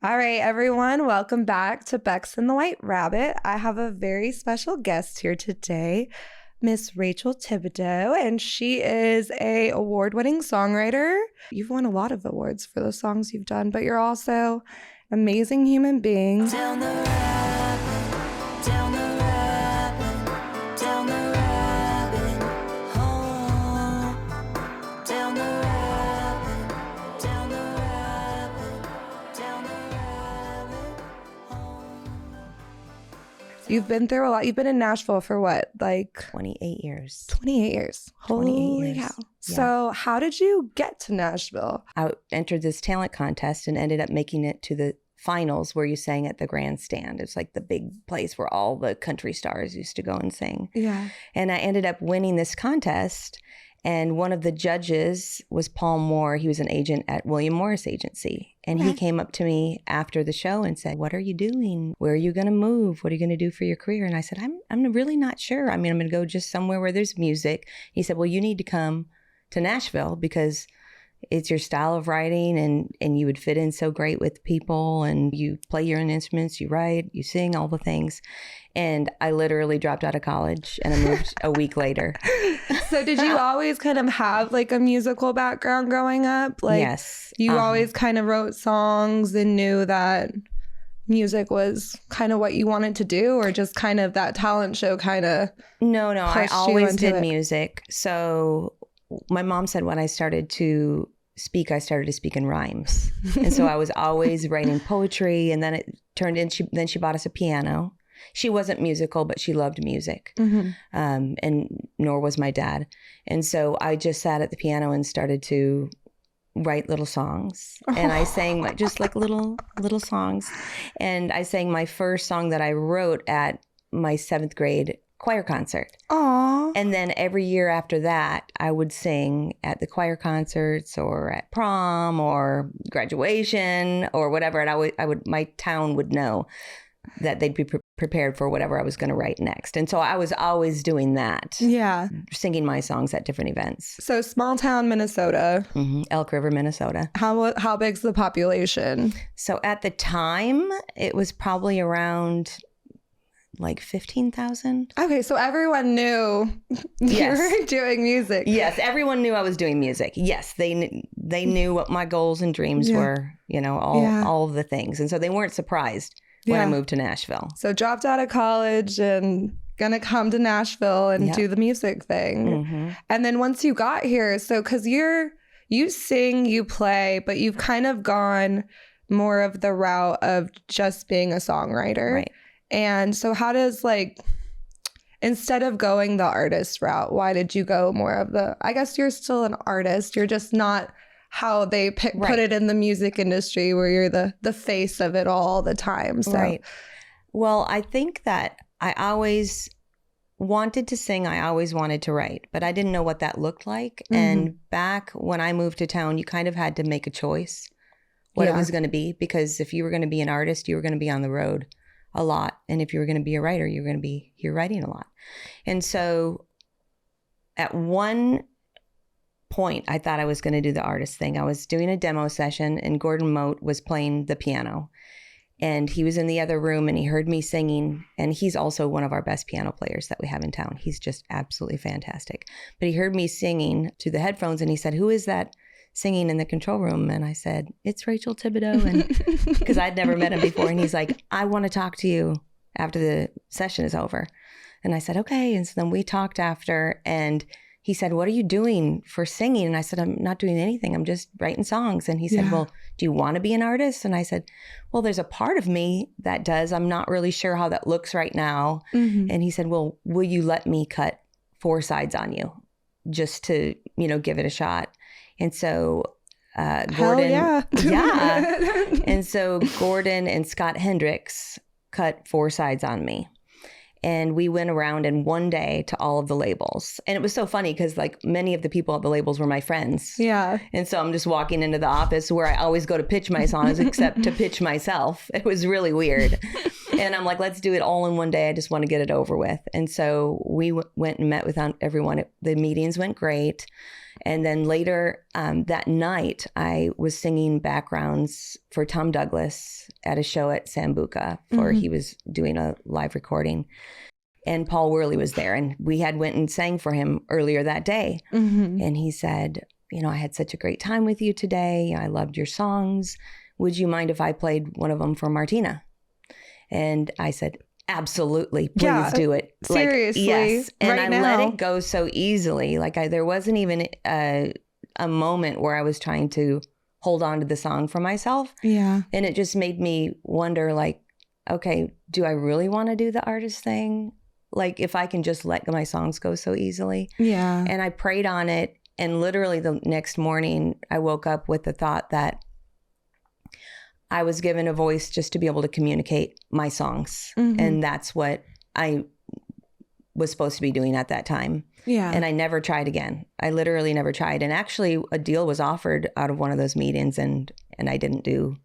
All right, everyone, welcome back to Bekx The White Rabbit. I have a very special guest here today, Miss Rachel Thibodeau, and she is an award-winning songwriter. You've won a lot of awards for the songs you've done, but you're also an amazing human being. Down the rabbit, down the rabbit, down the rabbit hole. Down the rabbit, down the rabbit, down the rabbit hole. You've been through a lot. You've been in Nashville for what, like 28 years. 28 years. 28 Holy years. cow. Yeah. So how did you get to Nashville? I entered this talent contest and ended up making it to the finals where you sang at the grandstand. It's like the big place where all the country stars used to go and sing. Yeah. And I ended up winning this contest. And one of the judges was Paul Moore. He was an agent at William Morris Agency. And he came up to me after the show and said, "What are you doing? Where are you going to move? What are you going to do for your career?" And I said, I'm really not sure. I mean, I'm going to go just somewhere where there's music. He said, "Well, you need to come to Nashville because it's your style of writing and you would fit in so great with people and you play your own instruments, you write, you sing, all the things." And I literally dropped out of college and I moved a week later. So did you always kind of have like a musical background growing up? Like, Yes. you always kind of wrote songs and knew that music was kind of what you wanted to do, or just kind of that talent show kind of No, I pushed you always into did it? music. So my mom said when I started to speak in rhymes. And so I was always writing poetry, and then it turned in, then she bought us a piano. She wasn't musical, but she loved music. Mhm. And nor was my dad. And so I just sat at the piano and started to write little songs. And I sang just like little songs. And I sang my first song that I wrote at my 7th grade choir concert. Aw. And then every year after that, I would sing at the choir concerts or at prom or graduation or whatever. And my town would know that they'd be prepared for whatever I was going to write next. And so I was always doing that, Yeah. singing my songs at different events. So small town Minnesota. Elk River, Minnesota. How big's the population? So at the time, it was probably around like 15,000. Okay, so everyone knew Yes. you were doing music. Yes, everyone knew I was doing music. Yes, they knew what my goals and dreams Yeah. were, all of the things. And so they weren't surprised when I Yeah. moved to Nashville. So dropped out of college and gonna come to Nashville and Yep. do the music thing. Mhm. And then once you got here, so because you sing, you play, but you've kind of gone more of the route of just being a songwriter. Right. And so how does, like, instead of going the artist route, why did you go more of I guess you're still an artist, you're just not how they put Right. it in the music industry where you're the face of it all the time. So Right. Well, I think that I always wanted to sing. I always wanted to write, but I didn't know what that looked like. Mhm. And back when I moved to town, you kind of had to make a choice what it Yeah. was going to be, because if you were going to be an artist, you were going to be on the road a lot. And if you were going to be a writer, you were going to be here writing a lot. And so at one point, I thought I was going to do the artist thing. I was doing a demo session and Gordon Mote was playing the piano. And he was in the other room and he heard me singing. And he's also one of our best piano players that we have in town. He's just absolutely fantastic. But he heard me singing to the headphones and he said, "Who is that singing in the control room?" And I said, "It's Rachel Thibodeau." And because I'd never met him before. And he's like, "I want to talk to you after the session is over." And I said, "Okay." And so then we talked after, and he said, "What are you doing for singing?" And I said, "I'm not doing anything. I'm just writing songs." And he said, Yeah. "Well, do you want to be an artist?" And I said, "Well, there's a part of me that does. I'm not really sure how that looks right now." Mhm. And he said, "Well, will you let me cut 4 sides on you just to, give it a shot?" And so Hell Gordon, yeah. yeah. And so Gordon and Scott Hendricks cut 4 sides on me. And we went around in one day to all of the labels. And it was so funny because like many of the people at the labels were my friends. Yeah. And so I'm just walking into the office where I always go to pitch my songs except to pitch myself. It was really weird. And I'm like, let's do it all in one day. I just want to get it over with. And so we went and met with everyone. The meetings went great. And then later that night, I was singing backgrounds for Tom Douglas at a show at Sambuca he was doing a live recording. And Paul Worley was there, and we had went and sang for him earlier that day. And he said, I had such a great time with you today. I loved your songs. Would you mind if I played one of them for Martina? And I said, absolutely, please do it. Seriously, yes. And right I now. let it go so easily. There wasn't even a moment where I was trying to hold on to the song for myself. Yeah. And it just made me wonder, okay, do I really want to do the artist thing? If I can just let my songs go so easily. Yeah. And I prayed on it. And literally the next morning, I woke up with the thought that I was given a voice just to be able to communicate my songs. And that's what I was supposed to be doing at that time. Yeah. And I never tried again. I literally never tried. And actually a deal was offered out of one of those meetings, and I didn't do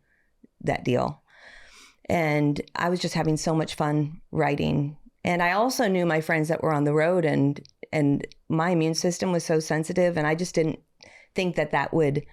that deal. And I was just having so much fun writing. And I also knew my friends that were on the road, and my immune system was so sensitive, and I just didn't think that would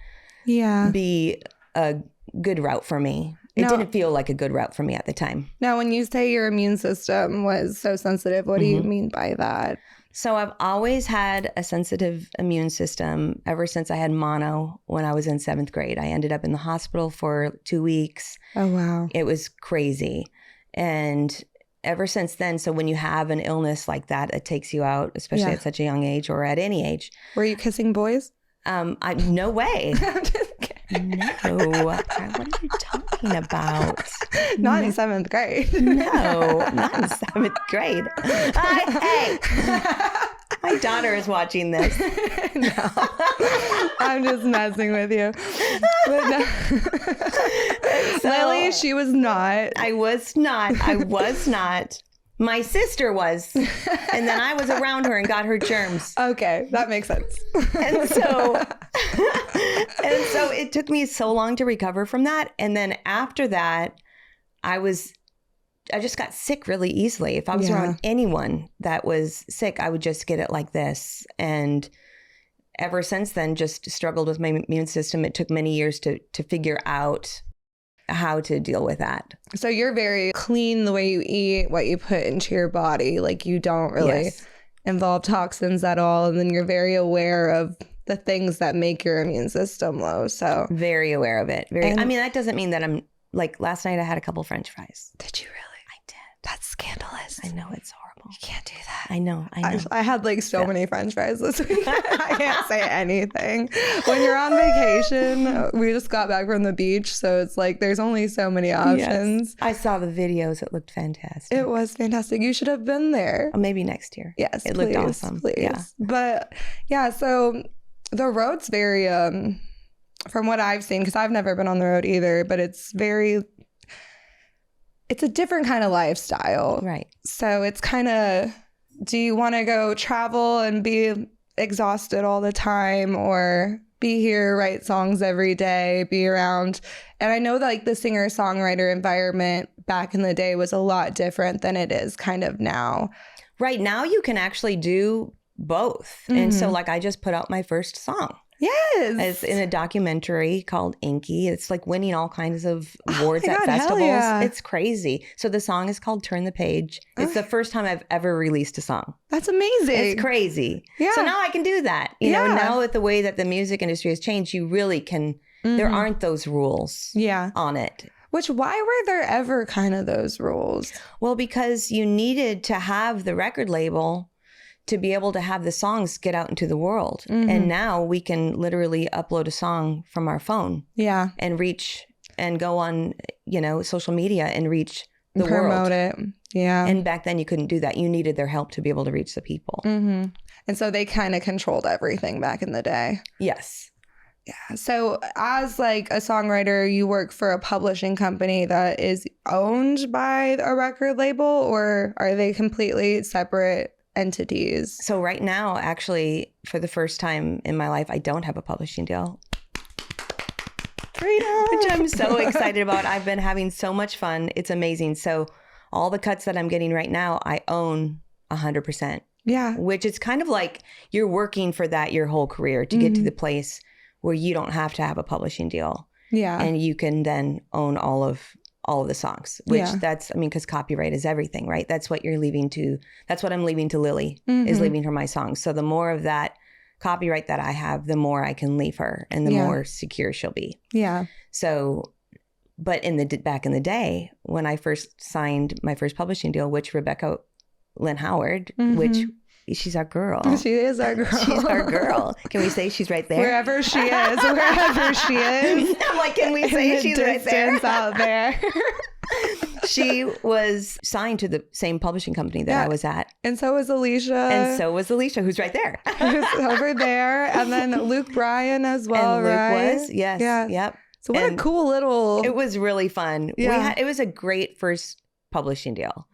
be a good route for me. It didn't feel like a good route for me at the time. Now, when you say your immune system was so sensitive, what do you mean by that? So I've always had a sensitive immune system ever since I had mono when I was in 7th grade. I ended up in the hospital for 2 weeks. Oh, wow. It was crazy. And ever since then, so when you have an illness like that, it takes you out, especially at such a young age or at any age. Were you kissing boys? No way. I'm just kidding. No. What are you talking about? Not in 7th grade. No, not in 7th grade. Hey, my daughter is watching this. No, I'm just messing with you. But no. Lily, she was not. I was not. My sister was. And then I was around her and got her germs. Okay, that makes sense. And so it took me so long to recover from that. And then after that, I just got sick really easily. If I was around anyone that was sick, I would just get it like this. And ever since then, just struggled with my immune system. It took many years to figure out how to deal with that. So you're very clean the way you eat, what you put into your body. You don't really involve toxins at all. And then you're very aware of the things that make your immune system low. So very aware of it. I mean, that doesn't mean that I'm last night I had a couple French fries. Did you really? I did. That's scandalous. I know, it's horrible. You can't do that. I know. I had so many French fries this week. I can't say anything. When you're on vacation, we just got back from the beach. So it's there's only so many options. Yes. I saw the videos. It looked fantastic. It was fantastic. You should have been there. Maybe next year. Yes, it looked awesome. Please. Yeah. But so the road's very, from what I've seen, because I've never been on the road either, but it's a different kind of lifestyle. Right. So it's kind of, do you want to go travel and be exhausted all the time, or be here, write songs every day, be around? And I know that the singer-songwriter environment back in the day was a lot different than it is kind of now. Right now you can actually do both. And so I just put out my first song. Yes. It's in a documentary called Inky. It's winning all kinds of awards at festivals. Hell yeah. It's crazy. So the song is called Turn the Page. It's the first time I've ever released a song. That's amazing. It's crazy. Yeah. So now I can do that. You know, now with the way that the music industry has changed, you really can, there aren't those rules on it. Why were there ever kind of those rules? Well, because you needed to have the record label to be able to have the songs get out into the world. And now we can literally upload a song from our phone and reach and go on, social media and reach the world. Promote it. Yeah. And back then you couldn't do that. You needed their help to be able to reach the people. And so they kind of controlled everything back in the day. Yes. Yeah. So as a songwriter, you work for a publishing company that is owned by a record label, or are they completely separate entities? So right now, actually, for the first time in my life, I don't have a publishing deal. Freedom! Which I'm so excited about. I've been having so much fun. It's amazing. So all the cuts that I'm getting right now, I own 100%. Yeah. Which is kind of like you're working for that your whole career to get to the place where you don't have to have a publishing deal. Yeah. And you can then own all of the songs, which that's, I mean, because copyright is everything, right? That's what you're leaving to, that's what I'm leaving to Lily, is leaving her my songs. So the more of that copyright that I have, the more I can leave her and the more secure she'll be. Yeah. So, but back in the day, when I first signed my first publishing deal, which Rebecca Lynn Howard, which she's our girl. She is our girl. She's our girl. Can we say she's right there? Wherever she is. Wherever she is. I'm like, can we say she's right there? Out there. She was signed to the same publishing company that I was at. And so was Alicia. And so was Alicia, who's right there. Who's over there. And then Luke Bryan as well, and Luke right? was, yes. Yeah. Yep. So what a cool little... It was really fun. Yeah. It was a great first publishing deal.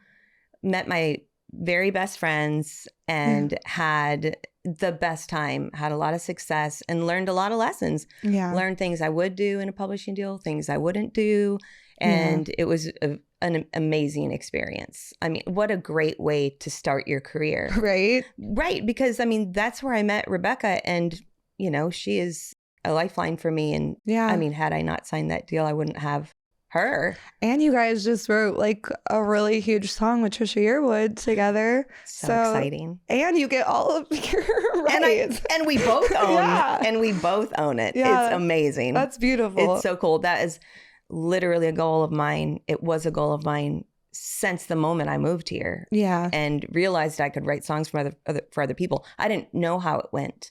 Met my very best friends and had the best time, had a lot of success and learned a lot of lessons. Yeah. Learned things I would do in a publishing deal, things I wouldn't do. And it was an amazing experience. I mean, what a great way to start your career. Right. Right. Because I mean, that's where I met Rebecca, and, you know, she is a lifeline for me. And I mean, had I not signed that deal, I wouldn't have her. And you guys just wrote like a really huge song with Trisha Yearwood together. So exciting. And you get all of your rights. And we both own and we both own it. Yeah. It's amazing. That's beautiful. It's so cool. That is literally a goal of mine. It was a goal of mine since the moment I moved here. Yeah. And realized I could write songs for other people. I didn't know how it went,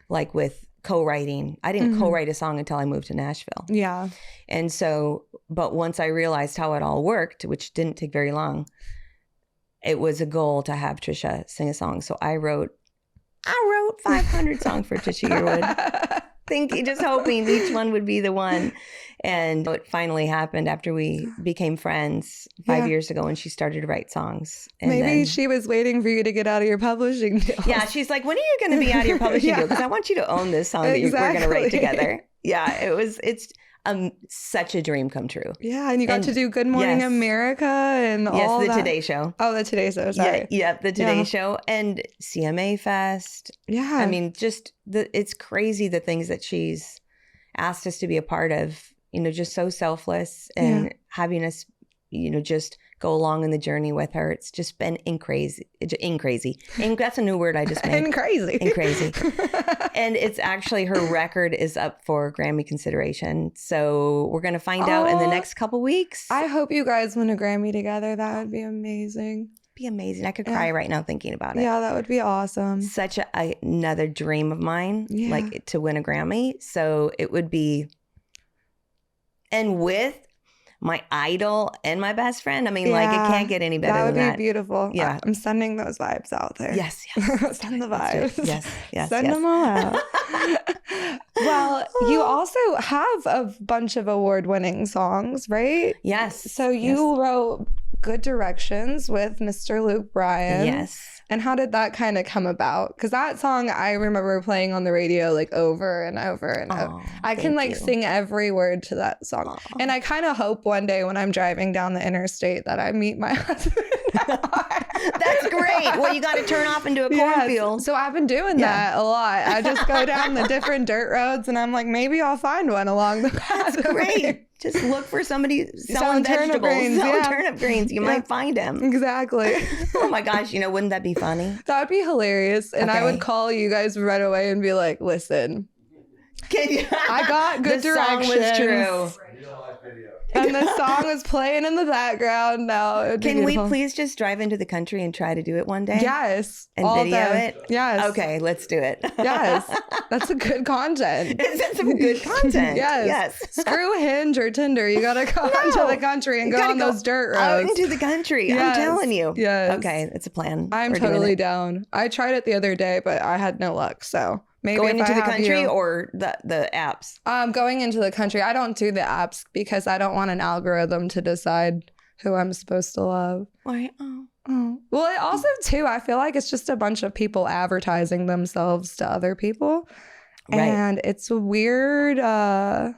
like with co-writing. I didn't co-write a song until I moved to Nashville. Yeah. And so, but once I realized how it all worked, which didn't take very long, it was a goal to have Trisha sing a song. So I wrote 500 songs for Trisha Yearwood. Just hoping each one would be the one. And it finally happened after we became friends 5 years ago, and she started to write songs. And maybe she was waiting for you to get out of your publishing deal. Yeah, she's like, when are you going to be out of your publishing deal? Because I want you to own this song that we're going to write together. Yeah, it's such a dream come true. Yeah, and you got to do Good Morning America and all that. Yes, the Today Show. Oh, the Today Show, sorry. Yeah, the Today Show and CMA Fest. Yeah. I mean, just it's crazy the things that she's asked us to be a part of, you know, just so selfless and having us, you know, just go along in the journey with her. It's just been crazy. That's a new word I just made. crazy. And it's actually, her record is up for Grammy consideration. So we're going to find out in the next couple weeks. I hope you guys win a Grammy together. That would be amazing. Be amazing. I could cry right now thinking about it. Yeah, that would be awesome. Such another dream of mine, like to win a Grammy. So it would be, and with my idol and my best friend. I mean, like, it can't get any better than that. That would be beautiful. Yeah. I'm sending those vibes out there. Yes. Send the vibes. Yes. Send them all out. Well, you also have a bunch of award-winning songs, right? Yes. So you wrote Good Directions with Mr. Luke Bryan. Yes. And how did that kind of come about? Because that song I remember playing on the radio like over and over and over. I can like sing every word to that song. And I kind of hope one day when I'm driving down the interstate that I meet my husband. That's great. Well, you got to turn off into a cornfield. So I've been doing that a lot. I just go down the different dirt roads and I'm like, maybe I'll find one along the path. That's great. Just look for somebody selling turnip greens. Turnip greens. You might find him. Exactly. Oh my gosh. You know, wouldn't that be funny? That would be hilarious. And I would call you guys right away and be like, listen, I got Good Directions. The song was true. And the song was playing in the background. Now, can we please just drive into the country and try to do it one day? Yes. And video it? Yes. Okay, let's do it. Yes. That's a good content. That's some good content. Yes. Screw Hinge or Tinder. You got to go into the country and go on those dirt roads. Out into the country. Yes. I'm telling you. Yes. Okay, it's a plan. I'm totally down. I tried it the other day, but I had no luck. So maybe going into the country or the apps? Going into the country. I don't do the apps because I don't want an algorithm to decide who I'm supposed to love. Why? Well, it also too, I feel like it's just a bunch of people advertising themselves to other people. Right. And it's weird. I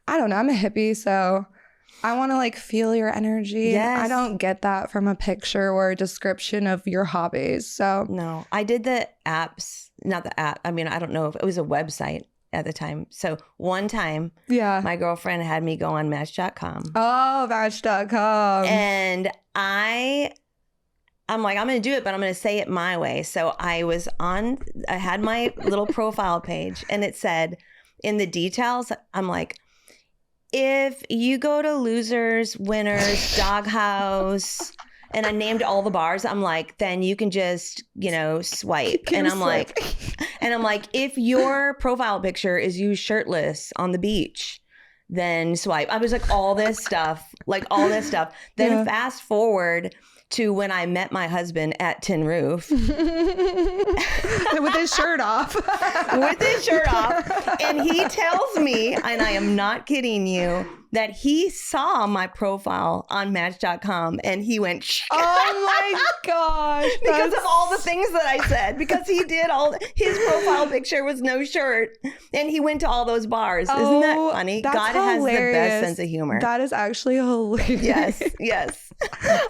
don't know. I'm a hippie, so I want to like feel your energy. Yes. I don't get that from a picture or a description of your hobbies. So No, I did the apps, not the app. I mean, I don't know if it was a website at the time. So one time yeah. my girlfriend had me go on Match.com. Oh, Match.com. And I'm like, I'm going to do it, but I'm going to say it my way. So I had my little profile page and it said in the details, I'm like, if you go to Losers, Winners, Doghouse, and I named all the bars, I'm like, then you can just, swipe. And I'm like, if your profile picture is you shirtless on the beach, then swipe. I was like, all this stuff. Then fast forward to when I met my husband at Tin Roof. With his shirt off. And he tells me, and I am not kidding you, that he saw my profile on Match.com and he went, oh my gosh. because of all the things that I said, because he did his profile picture was no shirt and he went to all those bars. Isn't that funny? God has the best sense of humor. That is actually hilarious. Yes.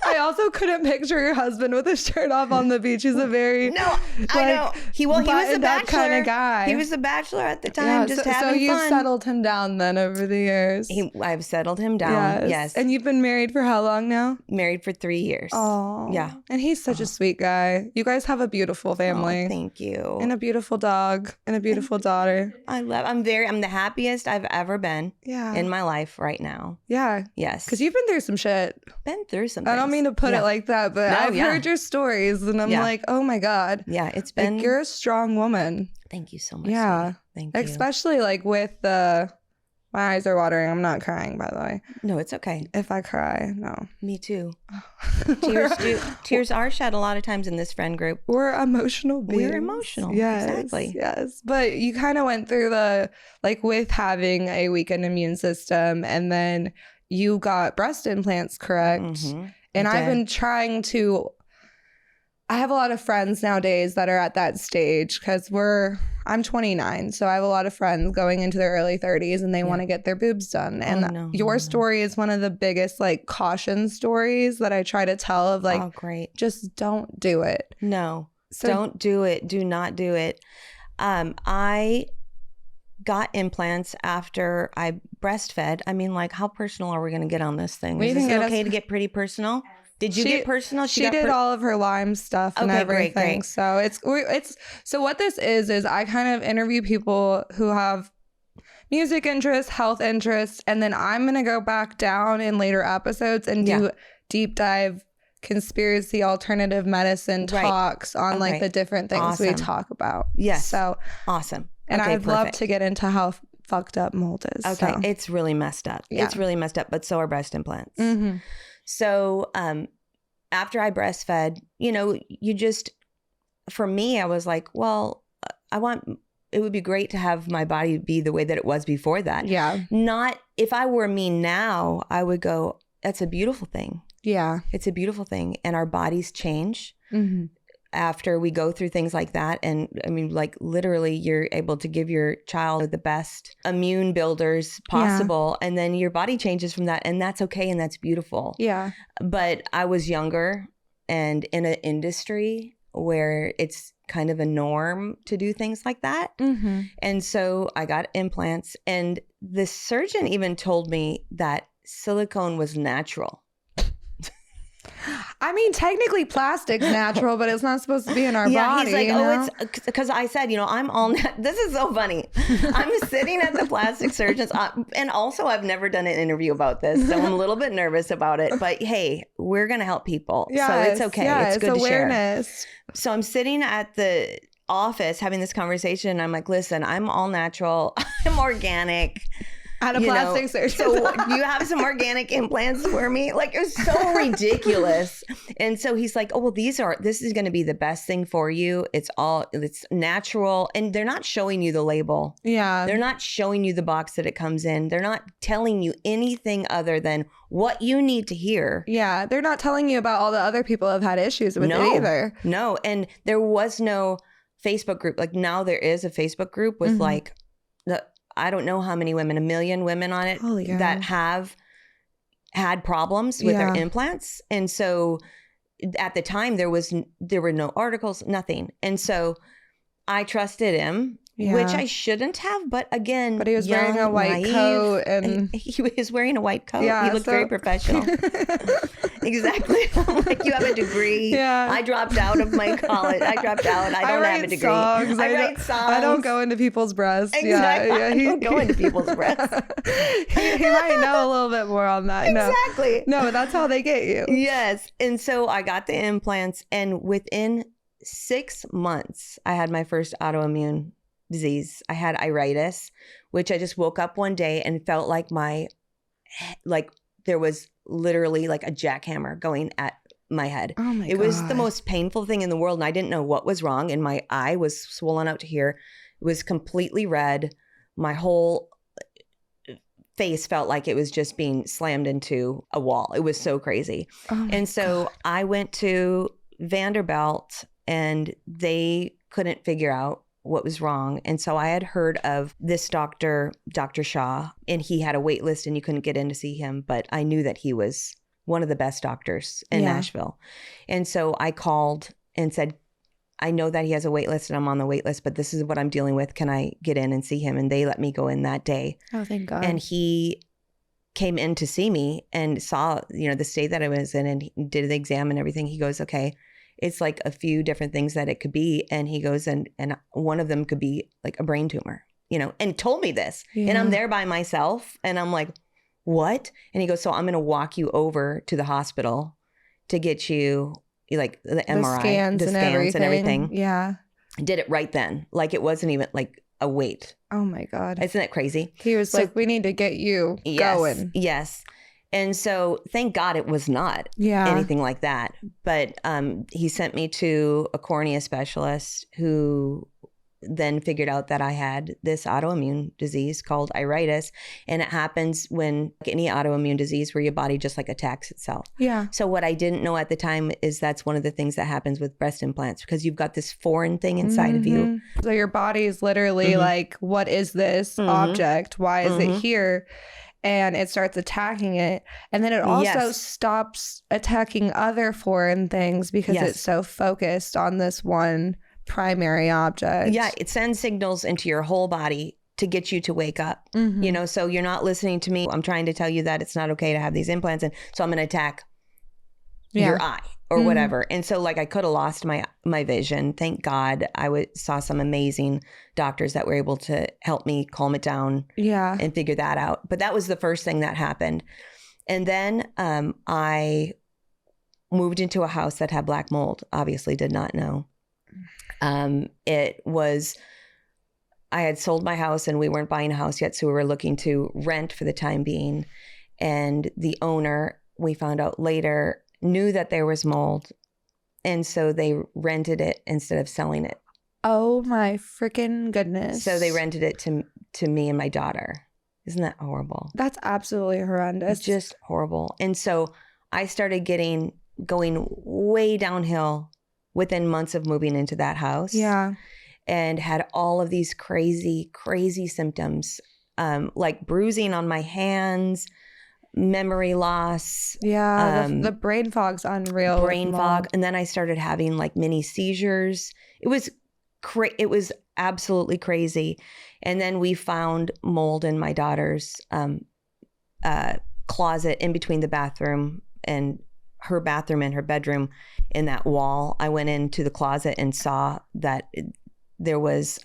I also couldn't picture your husband with his shirt off on the beach. He's a very I know. He was a bachelor kind of guy. He was a bachelor at the time, just having fun. So you settled him down then over the years. I've settled him down. Yes. And you've been married for how long now? Married for 3 years. Oh. Yeah. And he's such a sweet guy. You guys have a beautiful family. Oh, thank you. And a beautiful dog and a beautiful daughter. I'm the happiest I've ever been in my life right now. Yeah. Yes. Because you've been through some shit. Been through some things. I don't mean to put it like that, but I've heard your stories and I'm like, oh my God. Yeah, it's been. Like, you're a strong woman. Thank you so much. Yeah. Thank you. Especially like with my eyes are watering. I'm not crying, by the way. No, it's okay. If I cry, no. Me too. Tears are shed a lot of times in this friend group. We're emotional beings. We're emotional. Yes. Exactly. Yes. But you kind of went through with having a weakened immune system and then you got breast implants, correct? Mm-hmm. And I've been trying to. I have a lot of friends nowadays that are at that stage because I'm 29. So I have a lot of friends going into their early 30s and they want to get their boobs done. And your story is one of the biggest caution stories that I try to tell of oh, great. Just don't do it. No, don't do it. Do not do it. I got implants after I breastfed. I mean, how personal are we going to get on this thing? Is it okay to get pretty personal? Did you get personal? She did all of her Lyme stuff and everything. Great. So so what this is I kind of interview people who have music interests, health interests, and then I'm going to go back down in later episodes and do deep dive conspiracy alternative medicine talks on the different things we talk about. Yes. So awesome. And I'd love to get into how fucked up mold is. Okay. So. It's really messed up. Yeah. It's really messed up, but so are breast implants. Mm-hmm. So after I breastfed, for me, I was like, well, it would be great to have my body be the way that it was before that. Yeah. Not, if I were me now, I would go, that's a beautiful thing. Yeah. It's a beautiful thing. And our bodies change after we go through things like that. And I mean, literally you're able to give your child the best immune builders possible. Yeah. And then your body changes from that. And that's okay. And that's beautiful. Yeah. But I was younger and in an industry where it's kind of a norm to do things like that. Mm-hmm. And so I got implants and the surgeon even told me that silicone was natural. I mean, technically plastic's natural, but it's not supposed to be in our body. He's like, it's because I said, I'm all this is so funny. I'm sitting at the plastic surgeon's, and also I've never done an interview about this, so I'm a little bit nervous about it. But hey, we're gonna help people, so it's okay. Yeah, it's good awareness. To share. So I'm sitting at the office having this conversation. And I'm like, listen, I'm all natural. I'm organic. At a plastic surgeon. So you have some organic implants for me? It was so ridiculous. And so he's like, oh, well, this is going to be the best thing for you. It's natural. And they're not showing you the label. Yeah. They're not showing you the box that it comes in. They're not telling you anything other than what you need to hear. Yeah. They're not telling you about all the other people who have had issues with it either. No. And there was no Facebook group. Now there is a Facebook group with I don't know how many women, 1 million women on it that have had problems with Yeah. their implants. And so at the time there were no articles, nothing. And so I trusted him, which I shouldn't have. But again, but he was wearing a white coat and he was wearing a white coat. Yeah, He looked very professional. Exactly. I'm like, you have a degree. Yeah. I dropped out of my college. I dropped out. I don't have a degree. Songs. I write songs. I don't go into people's breasts. Exactly. Yeah. I don't go into people's breasts. he might know a little bit more on that. Exactly. No, that's how they get you. Yes. And so I got the implants, and within 6 months, I had my first autoimmune disease. I had iritis, which I just woke up one day and felt like there was literally like a jackhammer going at my head. Oh my God. It was the most painful thing in the world. And I didn't know what was wrong. And my eye was swollen out to here. It was completely red. My whole face felt like it was just being slammed into a wall. It was so crazy. Oh And so I went to Vanderbilt, and they couldn't figure out what was wrong. And so I had heard of this doctor, Dr. Shaw, and he had a wait list and you couldn't get in to see him. But I knew that he was one of the best doctors in Nashville. And so I called and said, I know that he has a wait list and I'm on the wait list, but this is what I'm dealing with. Can I get in and see him? And they let me go in that day. Oh, thank God. And he came in to see me and saw, the state that I was in, and he did the exam and everything. He goes, okay, it's like a few different things that it could be. And he goes, and one of them could be like a brain tumor, and told me this. Yeah. And I'm there by myself and I'm like, what? And he goes, so I'm going to walk you over to the hospital to get you like the MRI, scans and everything. Yeah. I did it right then. Like it wasn't even like a wait. Oh my God. Isn't that crazy? He was like, we need to get you going. Yes. And so thank God it was not anything like that. But he sent me to a cornea specialist who then figured out that I had this autoimmune disease called iritis. And it happens when like any autoimmune disease where your body just like attacks itself. Yeah. So what I didn't know at the time is that's one of the things that happens with breast implants, because you've got this foreign thing inside of you. So your body is literally like, what is this object? Why is it here? And it starts attacking it. And then it also stops attacking other foreign things because it's so focused on this one primary object. Yeah, it sends signals into your whole body to get you to wake up. So you're not listening to me. I'm trying to tell you that it's not okay to have these implants. And so I'm going to attack your eye or whatever. And so like I could have lost my vision. Thank God I saw some amazing doctors that were able to help me calm it down and figure that out. But that was the first thing that happened. And then I moved into a house that had black mold. Obviously did not know. I had sold my house and we weren't buying a house yet. So we were looking to rent for the time being. And the owner, we found out later, knew that there was mold. And so they rented it instead of selling it. Oh my freaking goodness. So they rented it to me and my daughter. Isn't that horrible? That's absolutely horrendous. It's just horrible. And so I started going way downhill within months of moving into that house. Yeah. And had all of these crazy, crazy symptoms, like bruising on my hands, memory loss. Yeah, the brain fog's unreal. Brain fog. And then I started having like mini seizures. It was it was absolutely crazy. And then we found mold in my daughter's closet in between the bathroom and her bathroom and her bedroom. In that wall, I went into the closet and saw that there was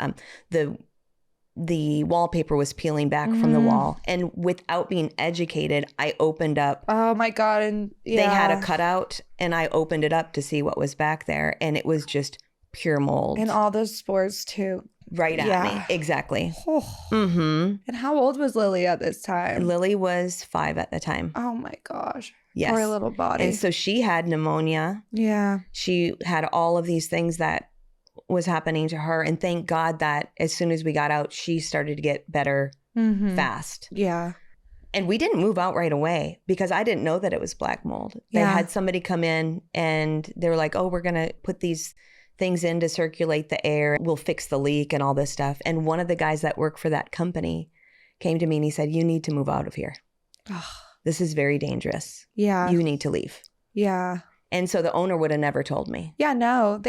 the wallpaper was peeling back from the wall. And without being educated, I opened up. Oh my God. And they had a cutout and I opened it up to see what was back there. And it was just pure mold. And all those spores too. Right at me. Exactly. And how old was Lily at this time? Lily was 5 at the time. Oh my gosh. Yes. Poor little body. And so she had pneumoniya. Yeah. She had all of these things that was happening to her. And thank God that as soon as we got out, she started to get better fast. Yeah. And we didn't move out right away because I didn't know that it was black mold. They had somebody come in and they were like, oh, we're going to put these things in to circulate the air. We'll fix the leak and all this stuff. And one of the guys that worked for that company came to me and he said, you need to move out of here. this is very dangerous. Yeah. You need to leave. Yeah. And so the owner would have never told me. Yeah, no.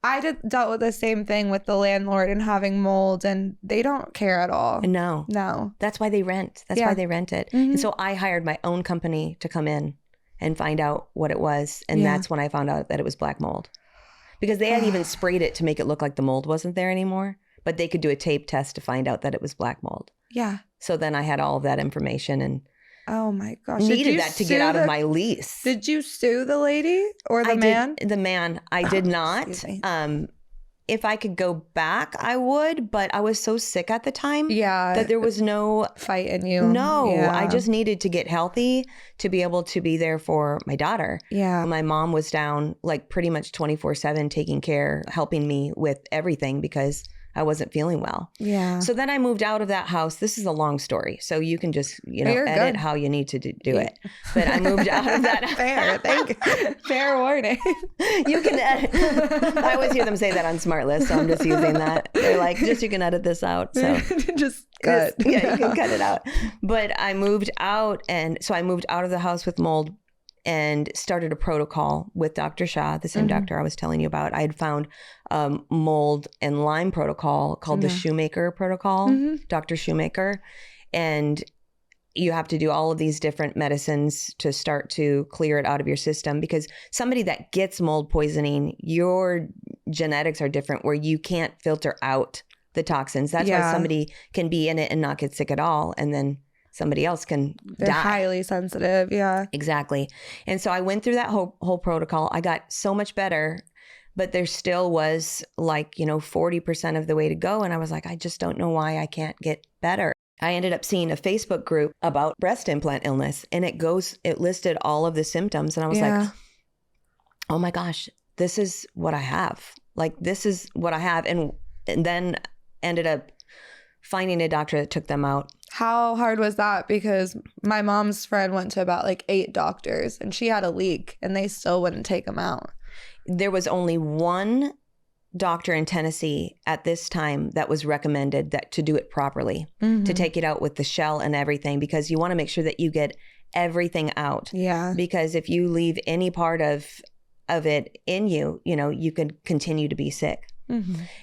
I dealt with the same thing with the landlord and having mold, and they don't care at all. No. No. That's why they rent. That's Yeah. why they rent it. Mhm. And so I hired my own company to come in and find out what it was. And Yeah. that's when I found out that it was black mold. Because they had even sprayed it to make it look like the mold wasn't there anymore. But they could do a tape test to find out that it was black mold. Yeah. So then I had all of that information and Oh my gosh. needed that to get out of my lease. Did you sue the lady or the man? The man. I did not. Excuse me. If I could go back, I would. But I was so sick at the time Yeah. that there was no fight in you. No, Yeah. I just needed to get healthy to be able to be there for my daughter. Yeah. My mom was down like pretty much 24/7 taking care, helping me with everything because I wasn't feeling well. Yeah. So then I moved out of that house. This is a long story. So you can just, You're edit good. how you need to do it. But I moved out of that. Fair. Thank you. Fair warning. You can edit. I always hear them say that on Smart List, so I'm just using that. They're like, you can edit this out. So Just cut. Yeah, you can cut it out. But I moved out, and so I moved out of the house with mold and started a protocol with Dr. Shah, the same doctor I was telling you about. I had found mold and Lyme protocol called the Shoemaker protocol, Dr. Shoemaker. And you have to do all of these different medicines to start to clear it out of your system, because somebody that gets mold poisoning, your genetics are different where you can't filter out the toxins. That's why somebody can be in it and not get sick at all. And then somebody else can They're die. highly sensitive. Yeah. Exactly. And so I went through that whole protocol. I got so much better, but there still was 40% of the way to go. And I was like, I just don't know why I can't get better. I ended up seeing a Facebook group about breast implant illness, and it listed all of the symptoms. And I was like, oh my gosh, this is what I have. This is what I have. And then ended up finding a doctor that took them out. How hard was that? Because my mom's friend went to about 8 doctors and she had a leak and they still wouldn't take them out. There was only one doctor in Tennessee at this time that was recommended to do it properly, to take it out with the shell and everything, because you want to make sure that you get everything out. Yeah. Because if you leave any part of it in you, you could continue to be sick.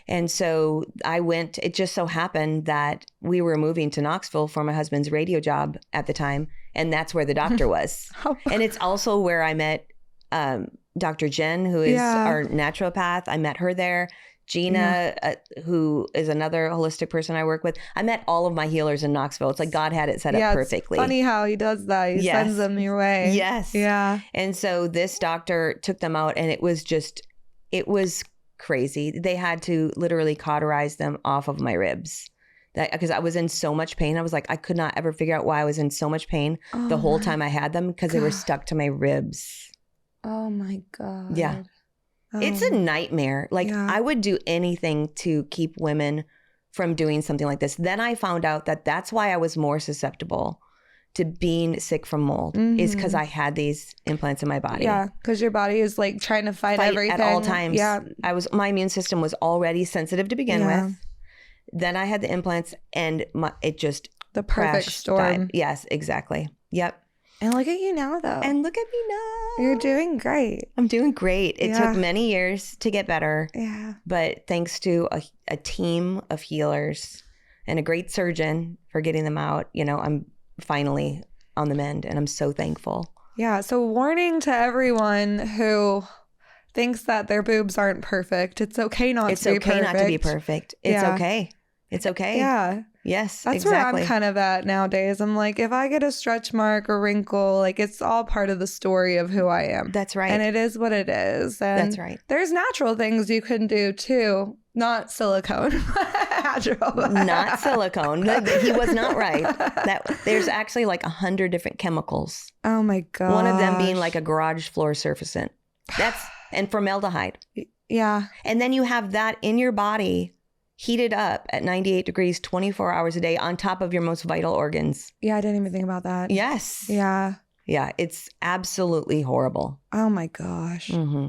And so I went, it just so happened that we were moving to Knoxville for my husband's radio job at the time. And that's where the doctor was. And it's also where I met Dr. Jen, who is our naturopath. I met her there. Gina, who is another holistic person I work with. I met all of my healers in Knoxville. It's like God had it set up perfectly. It's funny how he does that. He sends them your way. Yes. Yeah. And so this doctor took them out, and it was crazy. They had to literally cauterize them off of my ribs. Because I was in so much pain. I was like, I could not ever figure out why I was in so much pain the whole time I had them, because they were stuck to my ribs. Oh my God. Yeah. It's a nightmare. I would do anything to keep women from doing something like this. Then I found out that that's why I was more susceptible to being sick from mold, is because I had these implants in my body. Yeah, because your body is trying to fight everything at all times. Yeah. My immune system was already sensitive to begin with. Then I had the implants, and it just the perfect storm. Died. Yes, exactly. Yep. And look at you now, though. And look at me now. You're doing great. I'm doing great. It took many years to get better. Yeah. But thanks to a team of healers and a great surgeon for getting them out, I'm finally on the mend, and I'm so thankful. Yeah. So warning to everyone who thinks that their boobs aren't perfect. It's okay not to be perfect. It's okay not to be perfect. It's okay. It's okay. Yeah. Yes, That's exactly. where I'm kind of at nowadays. I'm like, if I get a stretch mark or wrinkle, it's all part of the story of who I am. That's right. And it is what it is. And that's right. There's natural things you can do too. Not silicone. Natural. Not silicone. He was not right. There's actually 100 different chemicals. Oh my God. One of them being a garage floor surfactant. And formaldehyde. Yeah. And then you have that in your body, heated up at 98 degrees 24 hours a day on top of your most vital organs. Yeah, I didn't even think about that. Yes. Yeah. Yeah, it's absolutely horrible. Oh my gosh. Mm-hmm.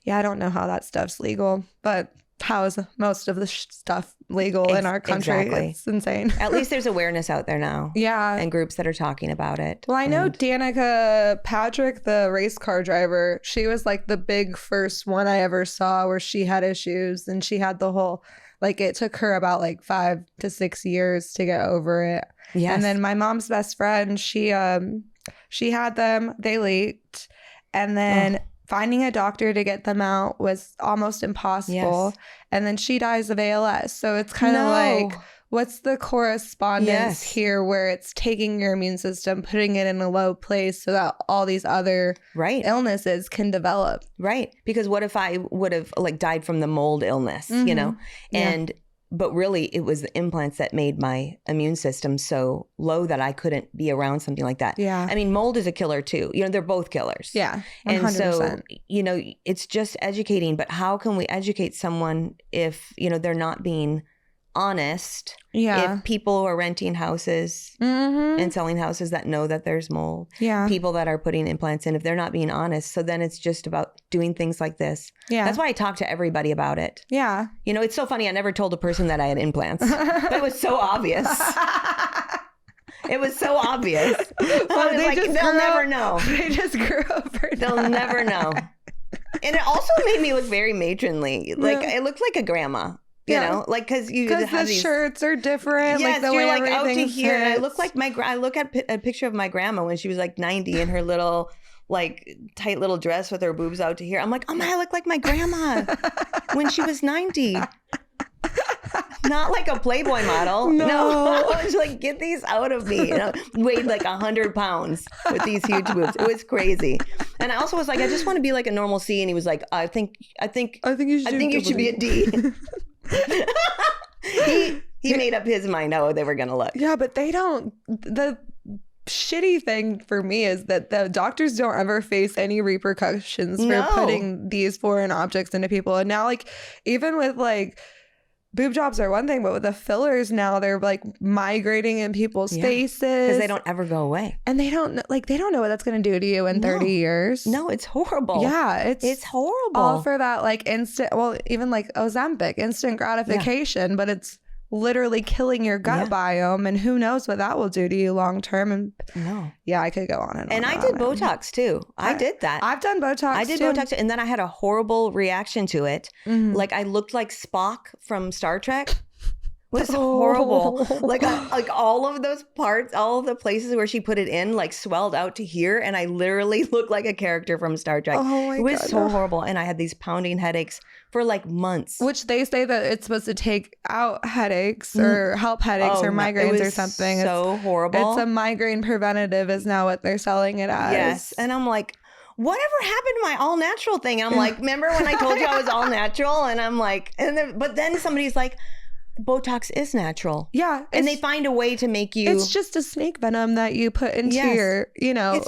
Yeah, I don't know how that stuff's legal, but how is most of the stuff legal in our country. Exactly. It's insane. At least there's awareness out there now. Yeah. And groups that are talking about it. Well, I know And- Danica Patrick, the race car driver, she was like the big first one I ever saw where she had issues, and she had the whole, like, it took her about like 5 to 6 years to get over it. Yes. And then my mom's best friend, she had them, they leaked, and then finding a doctor to get them out was almost impossible. Yes. And then she dies of ALS. So it's kind of like, what's the correspondence Yes. here where it's taking your immune system, putting it in a low place so that all these other Right. illnesses can develop? Right. Because what if I would have like died from the mold illness, you know? Yeah. But really it was the implants that made my immune system so low that I couldn't be around something like that. Yeah. I mean, mold is a killer too. You know, they're both killers. Yeah. 100%. And so, you know, it's just educating, but how can we educate someone if, you know, they're not being honest? Yeah. If people are renting houses and selling houses that know that there's mold, Yeah. people that are putting implants in, if they're not being honest, so then it's just about doing things like this. Yeah. That's why I talk to everybody about it. Yeah. You know, it's so funny. I never told a person that I had implants. That was so obvious. It was so obvious. I was like, they'll never know. They just grew over. They'll never know. And it also made me look very matronly. Like, I looked like a grandma. You know, like, because the have these shirts are different. Yes, like the you're way like out to everything here. And I fits. look like I look at a picture of my grandma when she was like 90 in her little like tight little dress with her boobs out to here. I'm like, oh my, I look like my grandma when she was 90. Not like a Playboy model. No. I was like, get these out of me. You know, weighed like 100 pounds with these huge boobs. It was crazy. And I also was like, I just want to be like a normal C. And he was like, I think you should be a D. He made up his mind how they were going to look. Yeah, but they don't. The shitty thing for me is that the doctors don't ever face any repercussions for putting these foreign objects into people. And now, like, even with like boob jobs are one thing, but with the fillers now, they're like migrating in people's faces because they don't ever go away, and they don't know what that's going to do to you in 30 years. No, it's horrible. Yeah, it's horrible. all for that like instant. Well, even like Ozempic, instant gratification, but it's literally killing your gut biome, and who knows what that will do to you long term. And yeah, I could go on and on. And I did Botox too. I did that. I've done Botox. I did too. Botox, and then I had a horrible reaction to it. Like I looked like Spock from Star Trek. It was horrible. Like all of those parts, all of the places where she put it in, like swelled out to here, and I literally looked like a character from Star Trek. Oh my God. It was God. so horrible, and I had these pounding headaches for like months. Which they say that it's supposed to take out headaches or help headaches or migraines or something. So horrible. It's a migraine preventative is now what they're selling it as. Yes. And I'm like, whatever happened to my all natural thing? And I'm like, remember when I told you I was all natural? And I'm like, but then somebody's like, Botox is natural. Yeah. And they find a way to make you. It's just a snake venom that you put into your,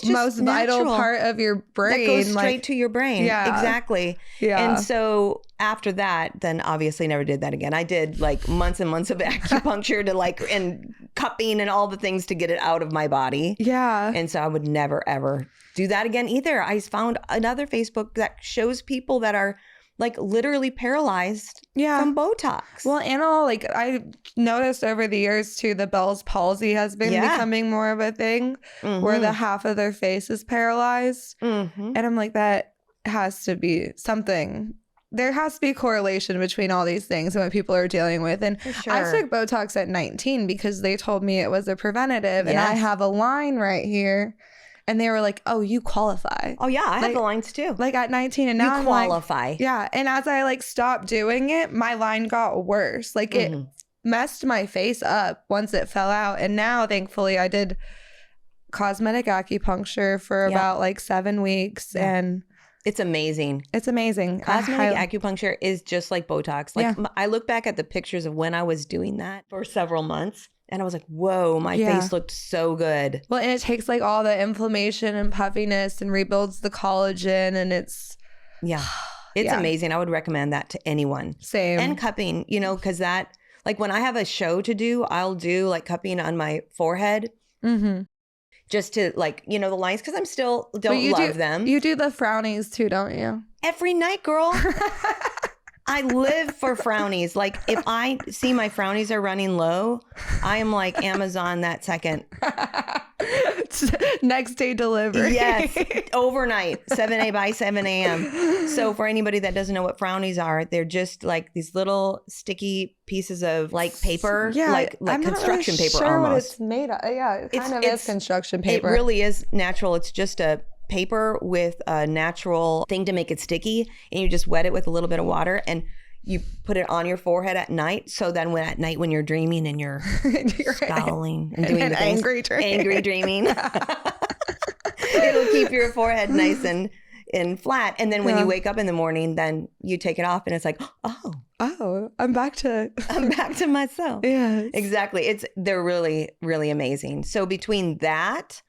most vital part of your brain. That goes straight to your brain. Yeah. Exactly. Yeah. And so after that, then obviously never did that again. I did like months and months of acupuncture and cupping and all the things to get it out of my body. Yeah. And so I would never, ever do that again either. I found another Facebook that shows people that are like literally paralyzed from Botox. Well, I noticed over the years too, the Bell's palsy has been becoming more of a thing where the half of their face is paralyzed. And I'm like, that has to be something. There has to be correlation between all these things and what people are dealing with. And I took Botox at 19 because they told me it was a preventative. And I have a line right here. And they were like, oh, you qualify. Oh, yeah. I have the lines too. Like at 19 and now you qualify. Like, yeah. And as I like stopped doing it, my line got worse. Like it messed my face up once it fell out. And now, thankfully, I did cosmetic acupuncture for about like 7 weeks. And it's amazing. It's amazing. Cosmetic acupuncture is just like Botox. Like I look back at the pictures of when I was doing that for several months. And I was like, whoa, my face looked so good. Well, and it takes like all the inflammation and puffiness and rebuilds the collagen. And it's... It's amazing. I would recommend that to anyone. Same. And cupping, because that, like when I have a show to do, I'll do like cupping on my forehead. Just to like, the lines, because I'm still don't love them. You do the frownies too, don't you? Every night, girl. I live for frownies. Like if I see my frownies are running low, I am like Amazon that second. Next day delivery. Yes, overnight, 7 a.m. So for anybody that doesn't know what frownies are, they're just like these little sticky pieces of like paper, Yeah, like I'm not construction really paper sure almost. what it's made of. Yeah, it kind of is construction paper. It really is natural. It's just a paper with a natural thing to make it sticky, and you just wet it with a little bit of water, and you put it on your forehead at night. So then when at night when you're dreaming and you're scowling and doing the things, angry dreaming, it'll keep your forehead nice and flat. And then when you wake up in the morning, then you take it off and it's like, oh, I'm back to myself. Yeah, exactly. They're really, really amazing. So between that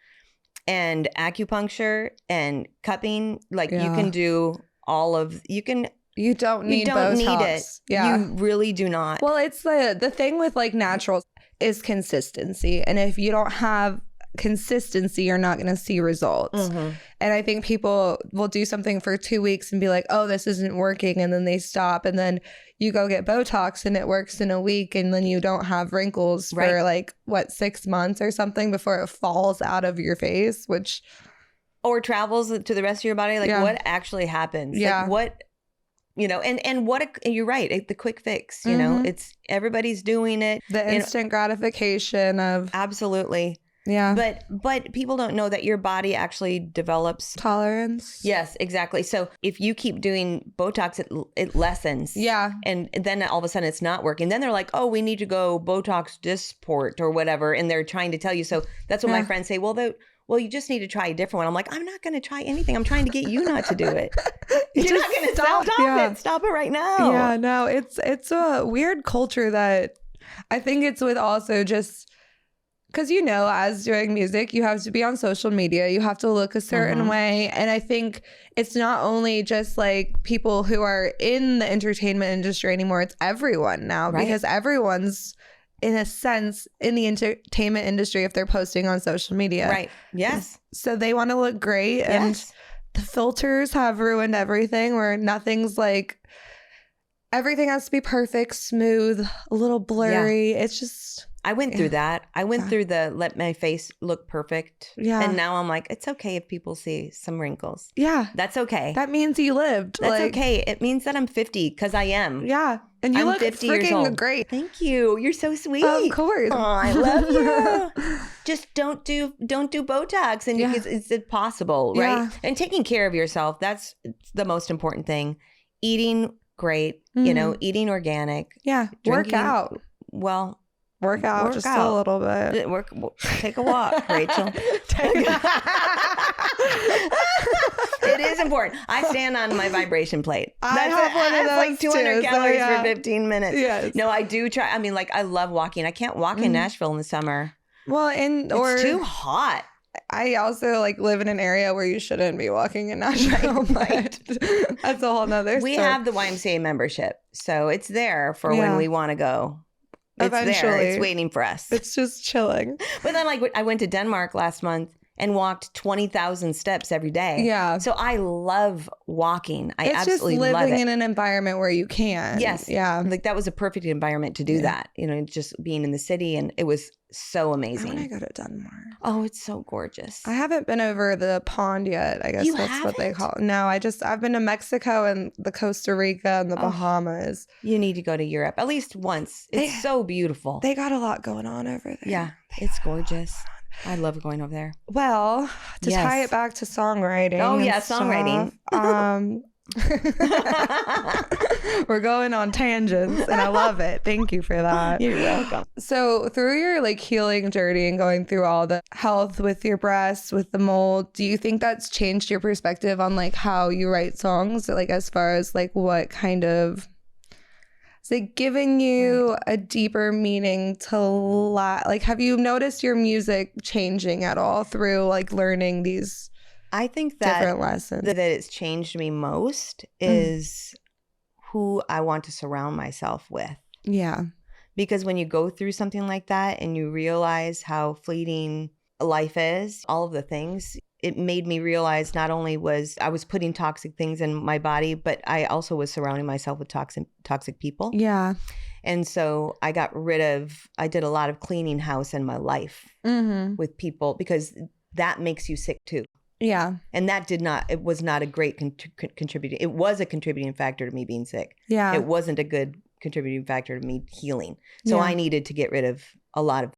and acupuncture and cupping, like you can do all of, you don't need it. Yeah. You really do not. Well, it's the thing with like naturals is consistency. And if you don't have consistency, you're not going to see results. Mm-hmm. And I think people will do something for 2 weeks and be like, oh, this isn't working. And then they stop. And then you go get Botox and it works in a week. And then you don't have wrinkles for like, 6 months or something before it falls out of your face, or travels to the rest of your body. Like what actually happens? Yeah. Like what, you're right. The quick fix, it's everybody's doing it. The instant gratification of. Absolutely. Yeah. But people don't know that your body actually develops tolerance. Yes, exactly. So if you keep doing Botox, it lessens. Yeah. And then all of a sudden it's not working. Then they're like, oh, we need to go Botox Dysport or whatever. And they're trying to tell you. So that's what my friends say. Well, you just need to try a different one. I'm like, I'm not going to try anything. I'm trying to get you not to do it. You're not going to stop it. Stop it right now. Yeah, no, it's a weird culture that I think it's with also just because, as doing music, you have to be on social media. You have to look a certain way. And I think it's not only just like people who are in the entertainment industry anymore. It's everyone now because everyone's, in a sense, in the entertainment industry if they're posting on social media. Right. Yes. So they want to look great. And the filters have ruined everything where nothing's like, everything has to be perfect, smooth, a little blurry. Yeah. It's just... I went through that. I went through the let my face look perfect. Yeah. And now I'm like, it's okay if people see some wrinkles. Yeah. That's okay. That means you lived. That's okay. It means that I'm 50 because I am. Yeah. And you look 50 years old. Great. Thank you. You're so sweet. Of course. Oh, I love you. Just don't do Botox and it's impossible, right? Yeah. And taking care of yourself, that's the most important thing. Eating great, eating organic. Yeah. Work out. Well, Work out just a little bit. Take a walk, Rachel. It is important. I stand on my vibration plate. I have one of those like 200 too, calories for 15 minutes. Yes. No, I do try. I mean, like I love walking. I can't walk in Nashville in the summer. Well, it's too hot. I also live in an area where you shouldn't be walking in Nashville. Right. That's a whole nother story. We have the YMCA membership, so it's there for when we want to go. It's eventually there. It's waiting for us. It's just chilling. But then I went to Denmark last month and walked 20,000 steps every day. Yeah. So I love walking. I absolutely love it. It's just living in an environment where you can. Yes. Yeah. Like that was a perfect environment to do that. Just being in the city, and it was so amazing. I want to go to Denmark. Oh, it's so gorgeous. I haven't been over the pond yet. I guess that's what they call it. No, I've been to Mexico and the Costa Rica and the Bahamas. You need to go to Europe at least once. It's so beautiful. They got a lot going on over there. Yeah. It's gorgeous. I love going over there. Well, to tie it back to songwriting. Oh, yeah, songwriting. We're going on tangents and I love it. Thank you for that. You're welcome. So through your healing journey and going through all the health with your breasts, with the mold, do you think that's changed your perspective on how you write songs? As far as what kind of... Is it giving you a deeper meaning to have you noticed your music changing at all through learning these I think that different lessons? That it's changed me most is who I want to surround myself with. Yeah. Because when you go through something like that and you realize how fleeting life is, all of the things, it made me realize not only was I was putting toxic things in my body, but I also was surrounding myself with toxic people. Yeah. And so I did a lot of cleaning house in my life with people, because that makes you sick too. Yeah. And it was not a great contributing. It was a contributing factor to me being sick. Yeah. It wasn't a good contributing factor to me healing. So Yeah. I needed to get rid of a lot of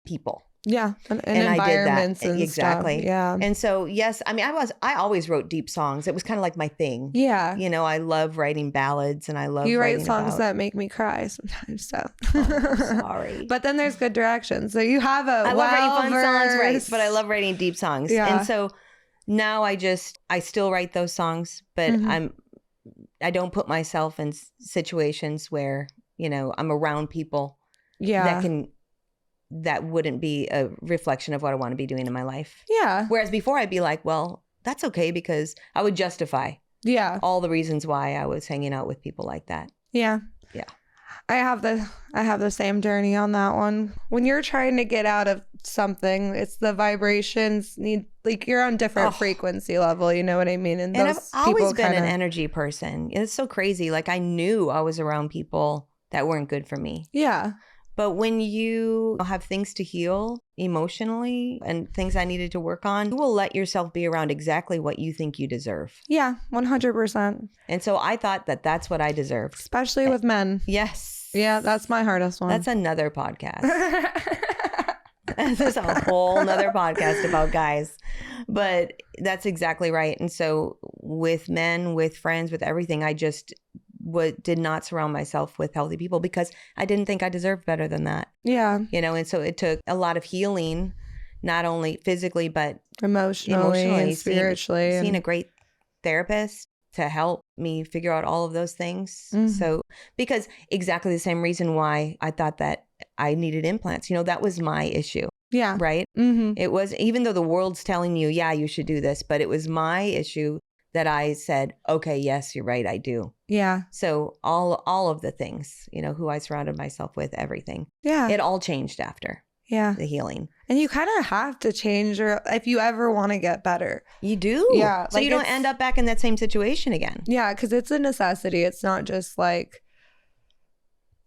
people. Yeah. And I environments did that. and Exactly. stuff. Yeah. And so, yes, I mean, I always wrote deep songs. It was kind of like my thing. Yeah. You know, I love writing ballads, and I love You write writing songs about... that make me cry sometimes. So Sorry. But then there's good direction. So you have I love writing fun songs, right? But I love writing deep songs. Yeah. And so now I still write those songs, but I don't put myself in situations where, you know, I'm around people that wouldn't be a reflection of what I want to be doing in my life. Yeah. Whereas before I'd be like, well, that's okay, because I would justify all the reasons why I was hanging out with people like that. Yeah. Yeah. I have the same journey on that one. When you're trying to get out of something, it's the vibrations you're on different frequency level, you know what I mean? And I've always been an energy person. It's so crazy. Like, I knew I was around people that weren't good for me. Yeah. But when you have things to heal emotionally and things I needed to work on, you will let yourself be around exactly what you think you deserve. Yeah, 100%. And so I thought that that's what I deserved. Especially with men. Yes. Yeah, that's my hardest one. That's another podcast. There's a whole nother podcast about guys. But that's exactly right. And so with men, with friends, with everything, I just did not surround myself with healthy people, because I didn't think I deserved better than that. Yeah. You know, and so it took a lot of healing, not only physically, but emotionally and spiritually. Seeing a great therapist to help me figure out all of those things. So, because exactly the same reason why I thought that I needed implants, you know, that was my issue. Yeah. Right? It was, even though the world's telling you, yeah, you should do this, but it was my issue that I said, okay, yes, you're right, I do. Yeah. So all of the things, you know, who I surrounded myself with, everything. Yeah. It all changed after the healing. And you kind of have to change if you ever want to get better. You do. Yeah. So you don't end up back in that same situation again. Yeah, because it's a necessity. It's not just like,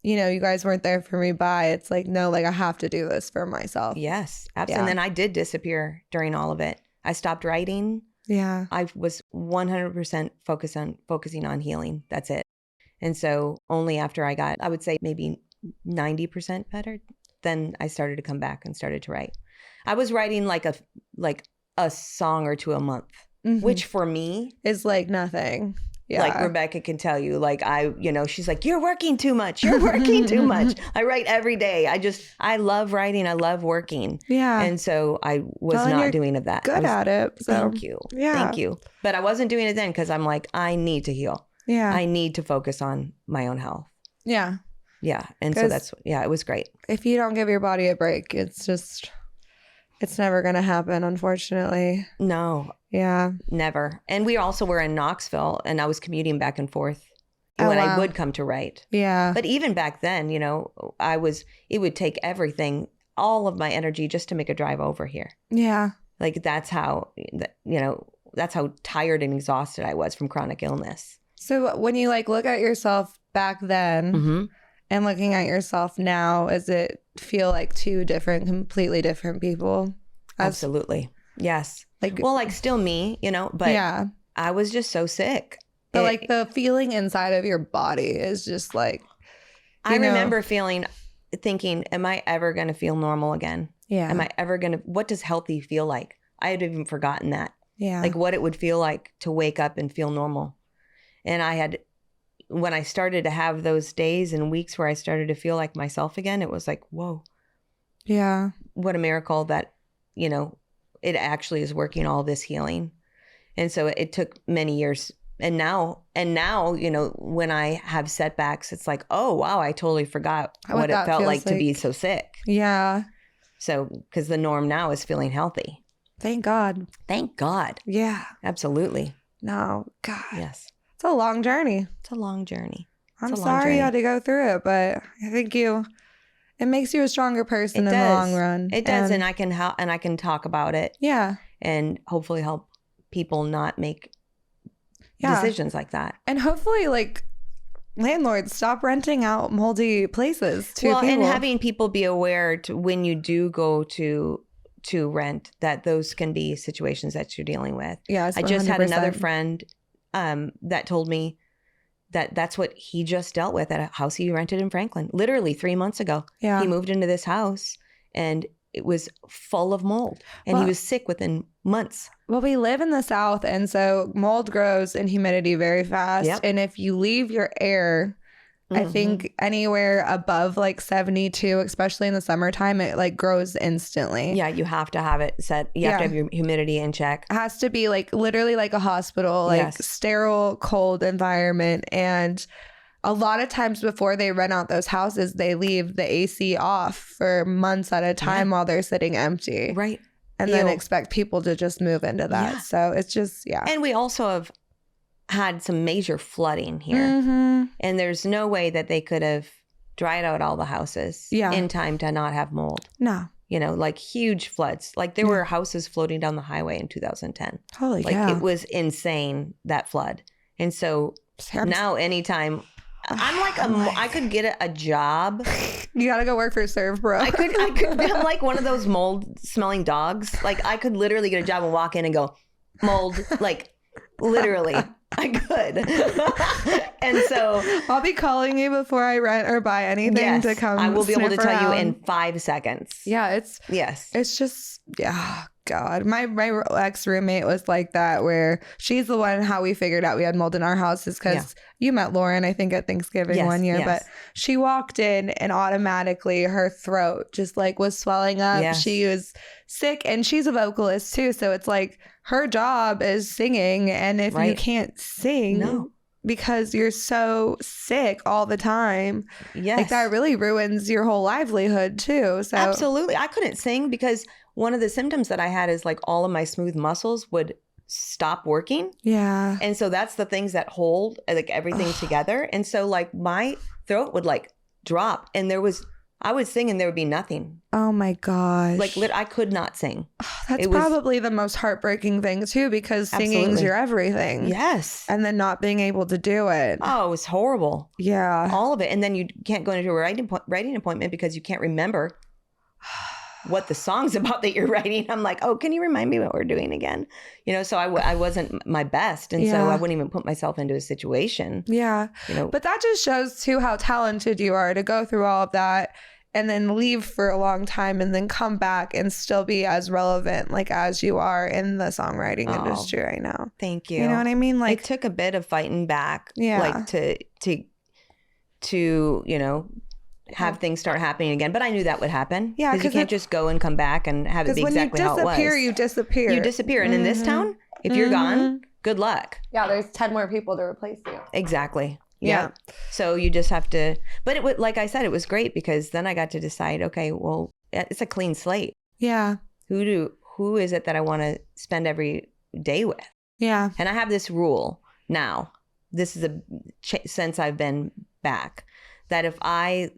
you know, you guys weren't there for me, bye. It's like, no, like I have to do this for myself. Yes, absolutely. And then I did disappear during all of it. I stopped writing. Yeah. I was 100% focusing on healing. That's it. And so only after I got, I would say maybe 90% better, then I started to come back and started to write. I was writing like a song or two a month, which for me is like nothing. Yeah. Like Rebecca can tell you, like she's like, you're working too much. You're working too much. I write every day. I love writing. I love working. Yeah. And so I was not doing that. Good at it. So. Thank you. Yeah. Thank you. But I wasn't doing it then because I'm like, I need to heal. Yeah. I need to focus on my own health. Yeah. Yeah. And so it was great. If you don't give your body a break, it's never going to happen, unfortunately. No. Yeah. Never. And we also were in Knoxville, and I was commuting back and forth when I would come to write. Yeah. But even back then, it would take everything, all of my energy just to make a drive over here. Yeah. Like that's how tired and exhausted I was from chronic illness. So when you look at yourself back then and looking at yourself now, does it feel like two completely different people? Absolutely. Yes. Still me, but yeah. I was just so sick. But the feeling inside of your body is just like, I remember thinking, am I ever going to feel normal again? Yeah. Am I ever going to, what does healthy feel like? I had even forgotten that. Yeah. Like what it would feel like to wake up and feel normal. And when I started to have those days and weeks where I started to feel like myself again, it was like, whoa. Yeah. What a miracle that, it actually is working all this healing. And so it took many years. And now, when I have setbacks, it's like, oh, wow, I totally forgot what it felt like to be so sick. Yeah. So, because the norm now is feeling healthy. Thank God. Thank God. Yeah. Absolutely. No, God. Yes. It's a long journey. It's a long journey. I'm sorry you had to go through it, but I think it makes you a stronger person in the long run. It does, and I can talk about it. Yeah. and hopefully help people not make Yeah. decisions like that. And hopefully, like, landlords stop renting out moldy places to people. And having people be aware to when you do go to rent, that those can be situations that you're dealing with. Yes, I just had another 100%. friend that told me that that's what he just dealt with at a house he rented in Franklin. Literally 3 months ago, Yeah. he moved into this house and it was full of mold, and Well- he was sick within months. Well, we live in the South, and so mold grows in humidity very fast. Yep. And if you leave your air, I think anywhere above like 72, especially in the summertime, it like grows instantly. Yeah, you have to have it set. You have to have your humidity in check. It has to be like literally like a hospital, like Yes. sterile, cold environment. And a lot of times before they rent out those houses, they leave the AC off for months at a time while they're sitting empty. Right. And then Ew. expect people to just move into that. Yeah. So it's just, yeah. And we also have had some major flooding here. Mm-hmm. And there's no way that they could have dried out all the houses in time to not have mold. No. You know, like huge floods. Like there were houses floating down the highway in 2010. Holy Like cow. it was insane, that flood. And so now anytime I'm like, I could get a job. You gotta go work for Serve, bro. I could, I'm like one of those mold smelling dogs. Like I could literally get a job and walk in and go, mold, like literally. I could. And so I'll be calling you before I rent or buy anything to come. I will be able to sniff tell you around. in 5 seconds. Yeah, Yes. it's just, yeah, God. My ex roommate was like that, where she's the one how we figured out we had mold in our house is because you met Lauren, I think, at Thanksgiving one year, but she walked in and automatically her throat just like was swelling up. Yes. She was sick, and she's a vocalist too. So it's like her job is singing. And if you can't sing because you're so sick all the time, like that really ruins your whole livelihood too. So Absolutely. I couldn't sing because one of the symptoms that I had is like all of my smooth muscles would stop working. yeah. And so that's the things that hold like everything together. And so like my throat would like drop, and I would sing and there would be nothing. Oh my gosh. Like I could not sing. That's probably the most heartbreaking thing too, because singing's Absolutely. your everything. Yes. And then not being able to do it. Oh, it was horrible. Yeah. All of it. And then you can't go into a writing appointment because you can't remember what the song's about that you're writing. I'm like, oh, can you remind me what we're doing again? You know, so I wasn't my best. And so I wouldn't even put myself into a situation. Yeah. You know, But that just shows too how talented you are to go through all of that and then leave for a long time and then come back and still be as relevant like as you are in the songwriting industry right now. Thank you. You know what I mean? Like it took a bit of fighting back. Yeah. Like to you know, have things start happening again. But I knew that would happen. Yeah, because you can't just go and come back and have it be exactly how it was. When you disappear, you disappear. You disappear. And in this town, if you're gone, good luck. Yeah, there's 10 more people to replace you. Exactly. Yeah. So you just have to, but it would, like I said, it was great because then I got to decide, okay, well, it's a clean slate. Yeah. Who is it that I want to spend every day with? Yeah. And I have this rule now. This is since I've been back, that if I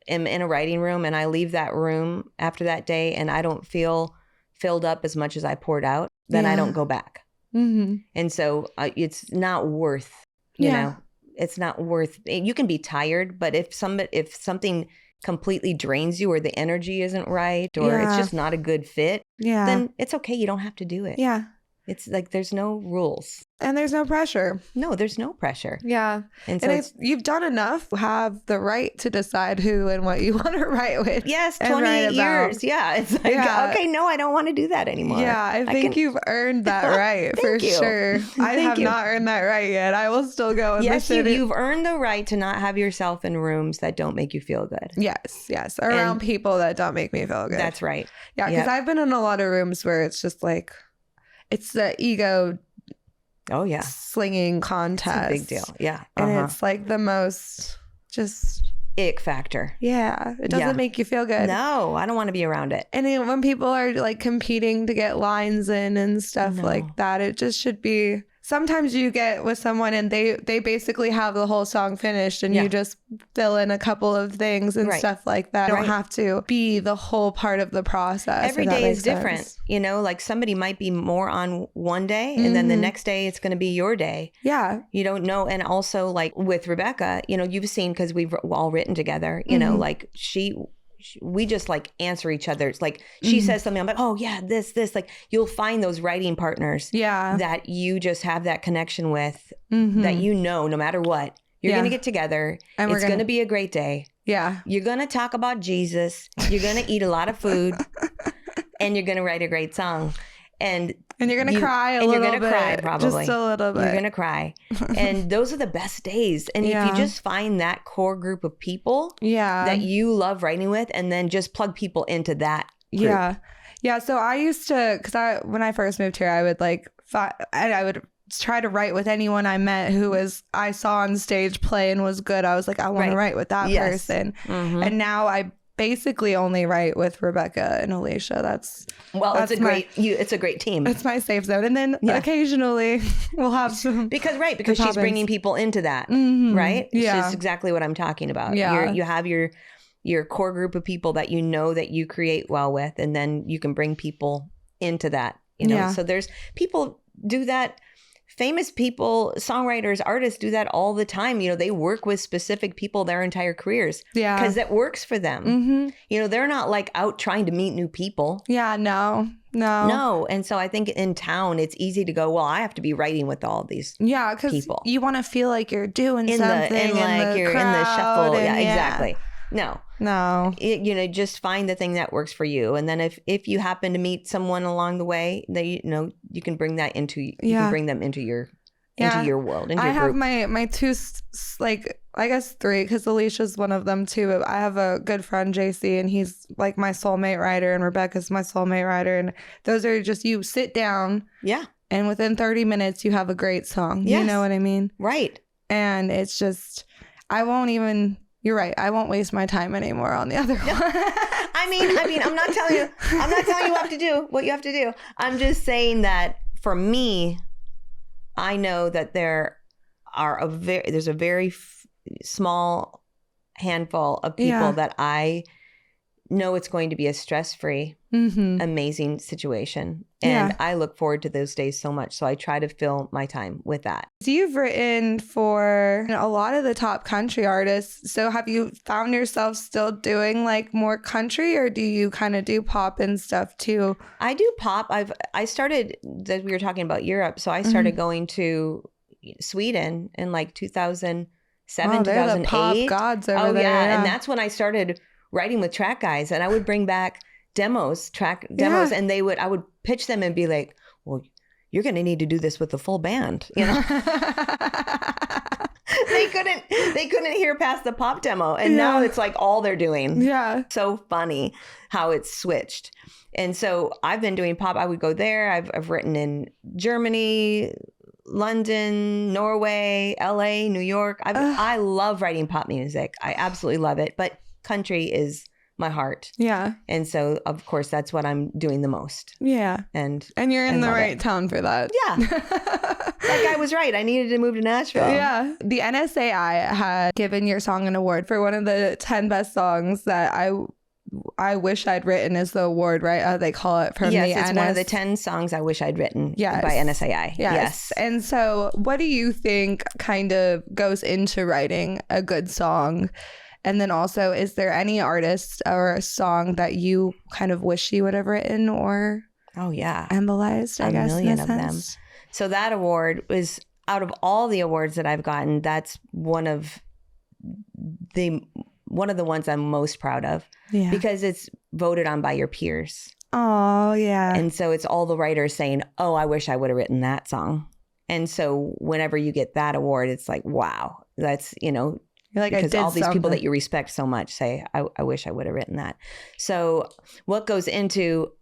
am in a writing room and I leave that room after that day and I don't feel filled up as much as I poured out, then I don't go back. Mm-hmm. And so it's not worth, you know, it's not worth, you can be tired, but if something completely drains you or the energy isn't right or it's just not a good fit, then it's okay. You don't have to do it. Yeah. It's like there's no rules. And there's no pressure. No, there's no pressure. Yeah. And so you've done enough to have the right to decide who and what you want to write with. Yes, and 28 write years. about. Yeah. It's like, okay, no, I don't want to do that anymore. Yeah, I think you've earned that right for you. sure. I Thank have you. not earned that right yet. I will still go in Yes, the city. you've earned the right to not have yourself in rooms that don't make you feel good. Yes. Around people that don't make me feel good. That's right. Yeah, because I've been in a lot of rooms where it's just like, it's the ego slinging contest. It's a big deal. Yeah. And it's like the most just ick factor. Yeah. It doesn't make you feel good. No, I don't want to be around it. And when people are like competing to get lines in and stuff like that, it just should be sometimes you get with someone and they basically have the whole song finished and you just fill in a couple of things and stuff like that. You don't have to be the whole part of the process. Every day is different. You know, like somebody might be more on one day and then the next day it's going to be your day. Yeah. You don't know. And also like with Rebecca, you know, you've seen, because we've all written together, you know, like we just like answer each other. It's like she says something, I'm like, oh yeah, this, like you'll find those writing partners that you just have that connection with, that you know, no matter what, you're going to get together. And it's going to be a great day. Yeah. You're going to talk about Jesus. You're going to eat a lot of food and you're going to write a great song. And you're going to cry a little bit. You're going to cry probably. Just a little bit. You're going to cry. And those are the best days. And if you just find that core group of people that you love writing with and then just plug people into that group. Yeah. So I used to, because when I first moved here, I would I would try to write with anyone I met who I saw on stage play and was good. I was like, I want to write with that person. And now I basically only write with Rebecca and Alicia. It's a great team. It's my safe zone. And then occasionally we'll have some because she's bringing people into that, right? Yeah. It's exactly what I'm talking about. Yeah. You have your core group of people that you know that you create well with, and then you can bring people into that, you know. So there's people do that. Famous people, songwriters, artists do that all the time. You know, they work with specific people their entire careers. Yeah. Because that works for them. You know, they're not like out trying to meet new people. Yeah, no. And so I think in town, it's easy to go, well, I have to be writing with all these people. Yeah, because you want to feel like you're doing something you're in the shuffle. Yeah, exactly. No. You know, just find the thing that works for you. And then if you happen to meet someone along the way, you can bring that into, can bring them into your world, into your have group. my two, like, I guess three, because Alicia's one of them too. I have a good friend, JC, and he's like my soulmate writer, and Rebecca's my soulmate writer. And those are just, you sit down. Yeah. And within 30 minutes, you have a great song. Yes. You know what I mean? Right. And it's just, you're right. I won't waste my time anymore on the other one. I mean, I'm not telling you what you have to do. I'm just saying that for me, I know that there's a very small handful of people that I know it's going to be a stress-free, amazing situation. And I look forward to those days so much. So I try to fill my time with that. So you've written for a lot of the top country artists. So have you found yourself still doing like more country, or do you kind of do pop and stuff too? I do pop. I started, that we were talking about Europe. So I started going to Sweden in like 2007, they're 2008. The pop gods over there. Yeah. And that's when I started writing with track guys, and I would bring back track demos, and I would pitch them and be like, well, you're going to need to do this with the full band, you know. they couldn't hear past the pop demo, and now it's like all they're doing. Yeah. So funny how it's switched. And so I've been doing pop. I would go there. I've written in Germany, London, Norway, LA, New York. I love writing pop music. I absolutely love it. But country is my heart. Yeah. And so, of course, that's what I'm doing the most. Yeah. And you're in the right town for that. Yeah. That guy was right. I needed to move to Nashville. Yeah. The NSAI had given your song an award for one of the 10 best songs that I wish I'd written is the award, right? They call it from the it's one of the 10 songs I wish I'd written by NSAI. Yes. And so what do you think kind of goes into writing a good song? And then also, is there any artist or a song that you kind of wish you would have written or embolized, I guess, million of them. So that award was, out of all the awards that I've gotten, that's one of the ones I'm most proud of, because it's voted on by your peers. Oh, yeah. And so it's all the writers saying, oh, I wish I would have written that song. And so whenever you get that award, it's like, wow, that's, you know, you're like, because all these people that you respect so much say, I wish I would have written that. So what goes into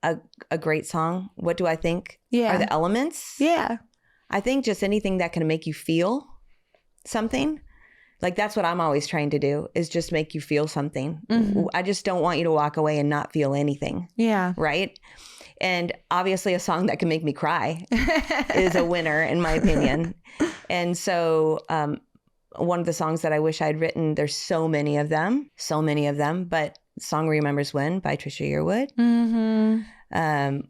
a great song? What do I think are the elements? Yeah. I think just anything that can make you feel something. Like, that's what I'm always trying to do, is just make you feel something. I just don't want you to walk away and not feel anything. Yeah. Right. And obviously a song that can make me cry is a winner in my opinion. And so one of the songs that I wish I'd written, there's so many of them, but Song Remembers When by Trisha Yearwood.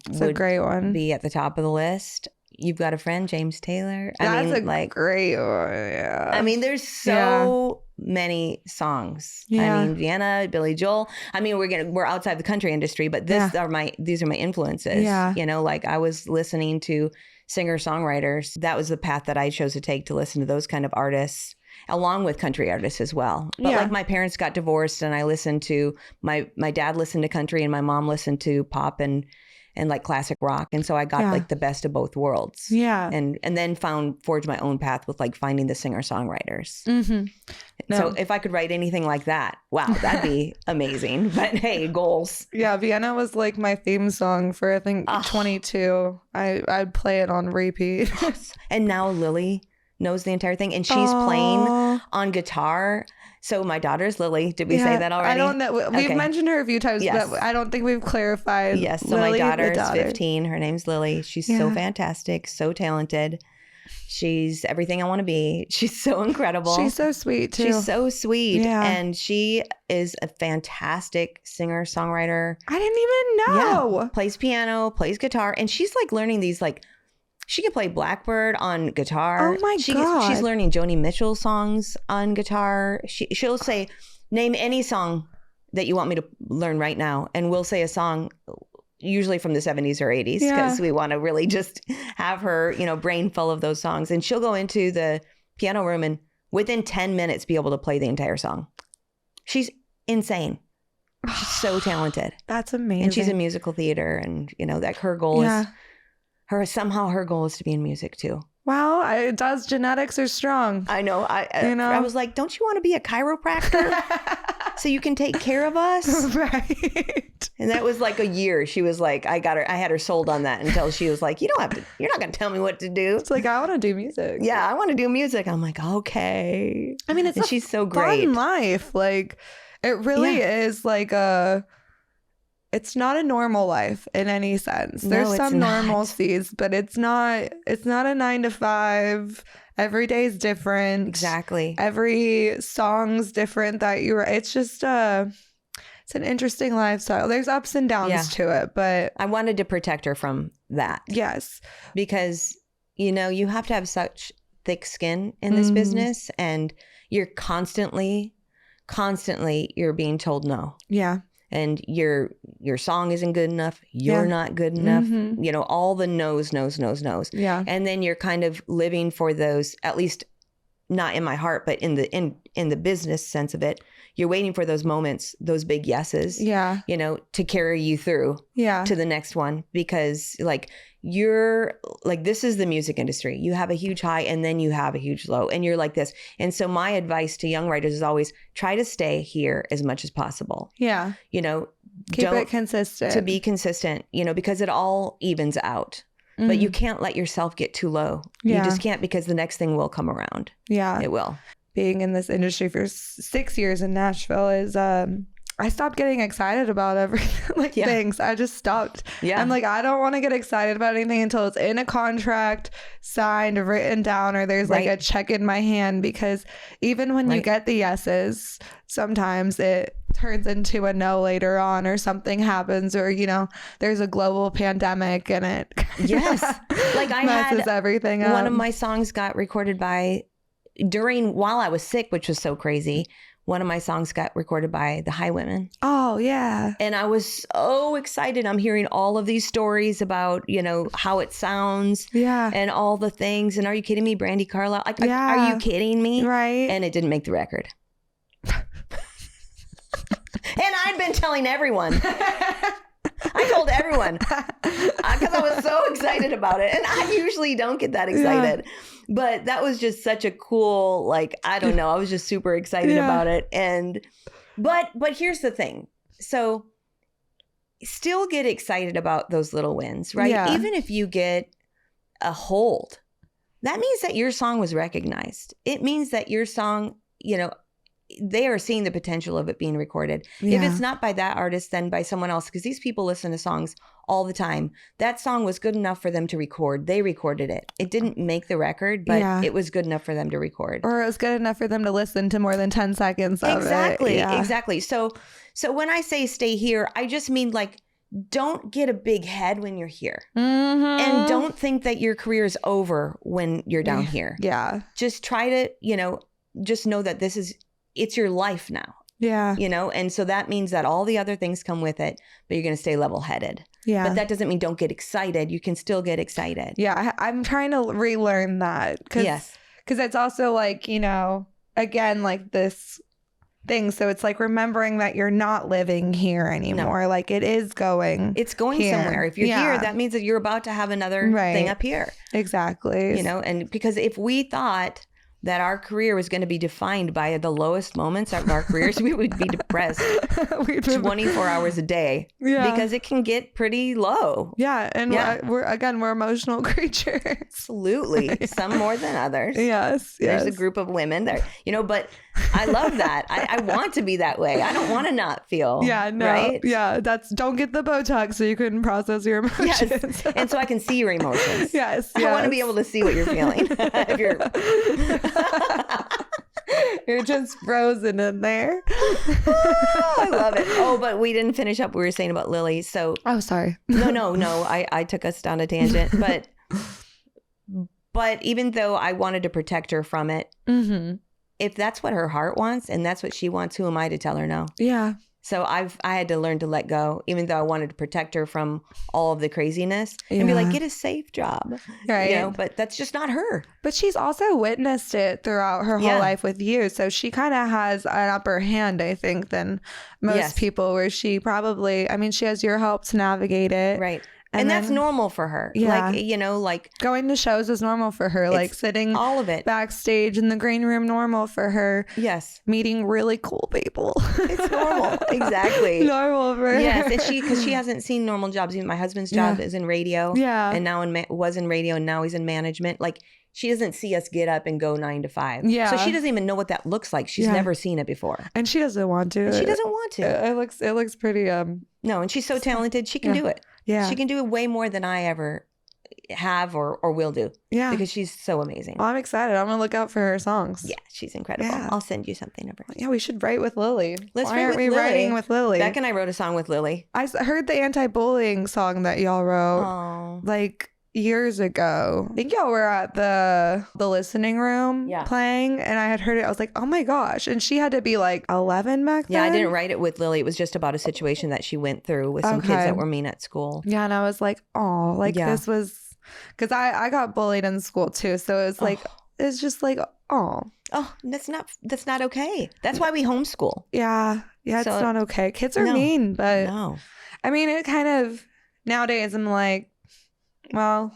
It's a great one. Be at the top of the list. You've Got a Friend, James Taylor. That's a great one. Yeah. I mean, there's so many songs. Yeah. I mean, Vienna, Billy Joel. I mean, we're outside the country industry, but these are my influences. Yeah. You know, like I was listening to singer-songwriters. That was the path that I chose to take, to listen to those kind of artists, along with country artists as well. But like my parents got divorced, and I listened to my dad listened to country, and my mom listened to pop and like classic rock. And so I got like the best of both worlds. Yeah. And then forged my own path with like finding the singer-songwriters. So if I could write anything like that, wow, that'd be amazing. But hey, goals. Yeah, Vienna was like my theme song for I think 22. I'd play it on repeat. And now Lily knows the entire thing, and she's playing on guitar. So my daughter's Lily. Did we say that already? I don't know. We've mentioned her a few times, but I don't think we've clarified. Yes. So Lily, my daughter is 15. Her name's Lily. She's so fantastic, so talented. She's everything I want to be. She's so incredible. She's so sweet too. She's so sweet. Yeah. And she is a fantastic singer, songwriter. I didn't even know. Yeah. Plays piano, plays guitar. And she's like learning these like, she can play Blackbird on guitar. Oh my God. She's learning Joni Mitchell songs on guitar. She'll say, name any song that you want me to learn right now. And we'll say a song usually from the 70s or 80s because we want to really just have her, brain full of those songs. And she'll go into the piano room and within 10 minutes be able to play the entire song. She's insane. She's so talented. That's amazing. And she's in musical theater, and that her goal is her goal is to be in music too. Wow, it does. Genetics are strong. I know. I was like, don't you want to be a chiropractor so you can take care of us? Right. And that was like a year. She was like, I had her sold on that until she was like, you're not going to tell me what to do. It's like, I want to do music. Yeah, I want to do music. I'm like, okay. I mean, she's so great. Fun life. Like, it really is like it's not a normal life in any sense. There's some normalcies, but it's not a 9-to-5. Every day is different. Exactly. Every song's different that you write. It's just it's an interesting lifestyle. There's ups and downs to it, but I wanted to protect her from that. Yes. Because, you have to have such thick skin in this business, and you're constantly you're being told no. Yeah. And your song isn't good enough. You're not good enough. All the no's. Yeah. And then you're kind of living for those, at least not in my heart, but in the business sense of it, you're waiting for those moments, those big yeses. Yeah. To carry you through. Yeah. To the next one, because you're like, this is the music industry. You have a huge high and then you have a huge low, and you're like this. And so my advice to young writers is always try to stay here as much as possible. Yeah. Keep it consistent. To be consistent, because it all evens out. But you can't let yourself get too low. Yeah. You just can't, because the next thing will come around. Yeah. It will. Being in this industry for 6 years in Nashville is I stopped getting excited about everything, things. I just stopped. Yeah. I'm like, I don't want to get excited about anything until it's in a contract, signed, written down, or there's like a check in my hand. Because even when you get the yeses, sometimes it turns into a no later on, or something happens, or there's a global pandemic and it messes everything up. One of my songs got recorded while I was sick, which was so crazy. One of my songs got recorded by the Highwomen. Oh, yeah. And I was so excited. I'm hearing all of these stories about, how it sounds. Yeah. And all the things. And are you kidding me? Brandi Carlile. Are you kidding me? Right. And it didn't make the record. And I'd been telling everyone. I told everyone because I was so excited about it. And I usually don't get that excited. Yeah. But that was just such a cool, I don't know. I was just super excited about it. But here's the thing. So still get excited about those little wins, right? Yeah. Even if you get a hold, that means that your song was recognized. It means that your song, they are seeing the potential of it being recorded. If it's not by that artist, then by someone else, because these people listen to songs all the time. That song was good enough for them to record. They recorded it. It didn't make the record, but it was good enough for them to record. Or it was good enough for them to listen to more than 10 seconds of Exactly. it. Yeah. Exactly. So when I say stay here, I just mean like, don't get a big head when you're here. And don't think that your career is over when you're down here. Yeah. Just try to, just know that it's your life now. Yeah. And so that means that all the other things come with it, but you're going to stay level headed. Yeah. But that doesn't mean don't get excited. You can still get excited. Yeah. I'm trying to relearn that. Yes. Because it's also like, again, like this thing. So it's like remembering that you're not living here anymore. No. Like it's going here. Somewhere. If you're here, that means that you're about to have another thing up here. Exactly. And because if we thought that our career was going to be defined by the lowest moments of our careers, we would be depressed 24 hours a day. Yeah. Because it can get pretty low. Yeah. And we're emotional creatures. Absolutely. Some more than others. Yes. There's a group of women there, but I love that. I want to be that way. I don't want to not feel. Yeah. No. Right? Yeah. Don't get the Botox so you couldn't process your emotions. Yes. And so I can see your emotions. Yes. I want to be able to see what you're feeling. If you're you're just frozen in there. I love it. Oh, but we didn't finish up what we were saying about Lily. So sorry. No. I took us down a tangent. But even though I wanted to protect her from it, if that's what her heart wants and that's what she wants, who am I to tell her no? Yeah. So I had to learn to let go, even though I wanted to protect her from all of the craziness and be like, get a safe job. Right. But that's just not her. But she's also witnessed it throughout her whole life with you. So she kind of has an upper hand, I think, than most people, where she probably, she has your help to navigate it. Right. And that's normal for her. Yeah. Like going to shows is normal for her. Like sitting all of it backstage in the green room, normal for her. Yes. Meeting really cool people. It's normal. Exactly. Normal for her. Yes. And because she hasn't seen normal jobs. Even my husband's job is in radio. Yeah. And now was in radio and now he's in management. Like she doesn't see us get up and go 9 to 5. Yeah. So she doesn't even know what that looks like. She's never seen it before. And she doesn't want to. And she doesn't want to. It looks pretty No, and she's so talented. She can do it. Yeah. She can do it way more than I ever have or will do. Yeah. Because she's so amazing. Well, I'm excited. I'm going to look out for her songs. Yeah, she's incredible. Yeah. I'll send you something of her. Yeah, we should write with Lily. Why aren't we writing with Lily? Beck and I wrote a song with Lily. I heard the anti-bullying song that y'all wrote like years ago. I think y'all were at the listening room playing, and I had heard it. I was like, oh my gosh. And she had to be like 11 back then. Yeah, I didn't write it with Lily. It was just about a situation that she went through with some kids that were mean at school. Yeah, and I was like, oh, this was, because I got bullied in school too. So it was like, it's just like, oh, that's not okay. That's why we homeschool. Yeah, it's not okay. Kids are mean, but no. It kind of, nowadays I'm like, well,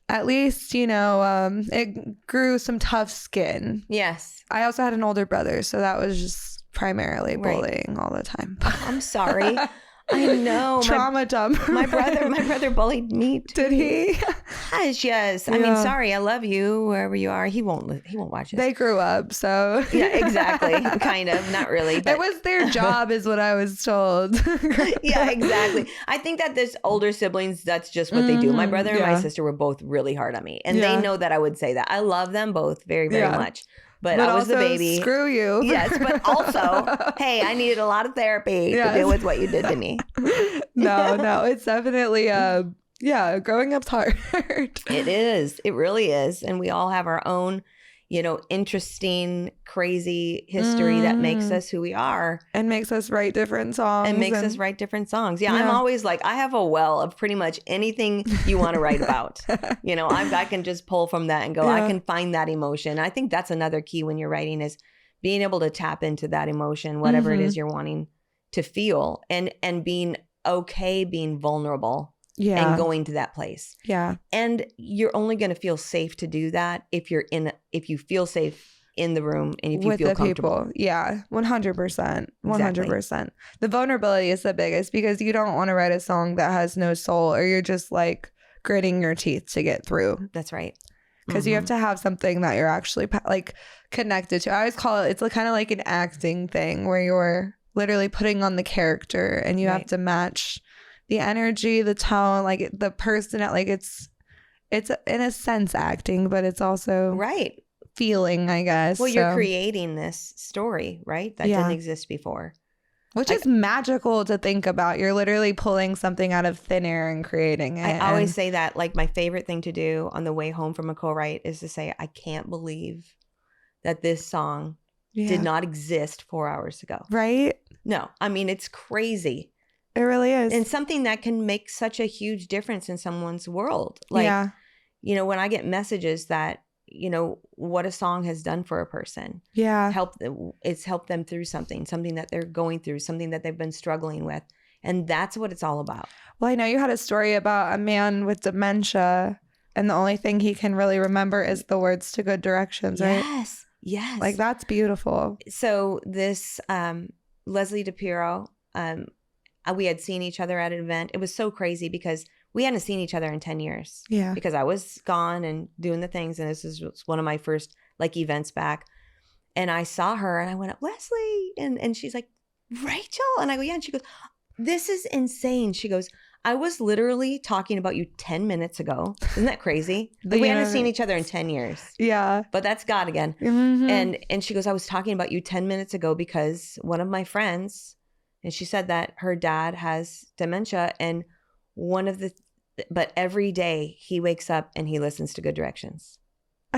at least, it grew some tough skin. Yes. I also had an older brother, so that was just primarily bullying all the time. I'm sorry. I know. Trauma dump. My brother bullied me too. Did he? Yes. I mean, sorry. I love you wherever you are. He won't watch this. They grew up, so. Yeah, exactly. Kind of. Not really. But. It was their job is what I was told. Yeah, exactly. I think that there's older siblings, that's just what they do. My brother and my sister were both really hard on me. And they know that I would say that. I love them both very, very much. But I was the baby. Screw you. Yes, but also, hey, I needed a lot of therapy to deal with what you did to me. No, it's definitely growing up's hard. It is. It really is. And we all have our own, interesting, crazy history that makes us who we are. And makes us write different songs. Yeah, I'm always like, I have a well of pretty much anything you want to write about. I can just pull from that and go, I can find that emotion. I think that's another key when you're writing is being able to tap into that emotion, whatever it is you're wanting to feel, and being okay being vulnerable. Yeah. And going to that place. Yeah. And you're only going to feel safe to do that if you feel safe in the room and if you feel comfortable. People. Yeah. 100%. 100%. Exactly. The vulnerability is the biggest, because you don't want to write a song that has no soul, or you're just like gritting your teeth to get through. That's right. because you have to have something that you're actually like connected to. I always call it's kind of like an acting thing where you're literally putting on the character and you have to match the energy, the tone, like the person. Like it's in a sense acting, but it's also feeling, I guess. Well, you're creating this story, right? That didn't exist before. Which is magical to think about. You're literally pulling something out of thin air and creating it. I always say that, like, my favorite thing to do on the way home from a co-write is to say, I can't believe that this song did not exist 4 hours ago. Right? No, I mean, it's crazy. It really is. And something that can make such a huge difference in someone's world. Like, you know, when I get messages that, you know, what a song has done for a person. Yeah. It's helped them through something that they're going through, something that they've been struggling with. And that's what it's all about. Well, I know you had a story about a man with dementia and the only thing he can really remember is the words to Good Directions, right? Yes. Like, that's beautiful. So this Leslie DePiro, we had seen each other at an event. It was so crazy because we hadn't seen each other in 10 years. Yeah. Because I was gone and doing the things. And this was one of my first like events back. And I saw her and I went up, Leslie. And she's like, Rachel? And I go, yeah. And she goes, this is insane. She goes, I was literally talking about you 10 minutes ago. Isn't that crazy? Like, we hadn't seen each other in 10 years. Yeah. But that's God again. And she goes, I was talking about you 10 minutes ago because one of my friends, and she said that her dad has dementia, and but every day he wakes up and he listens to Good Directions.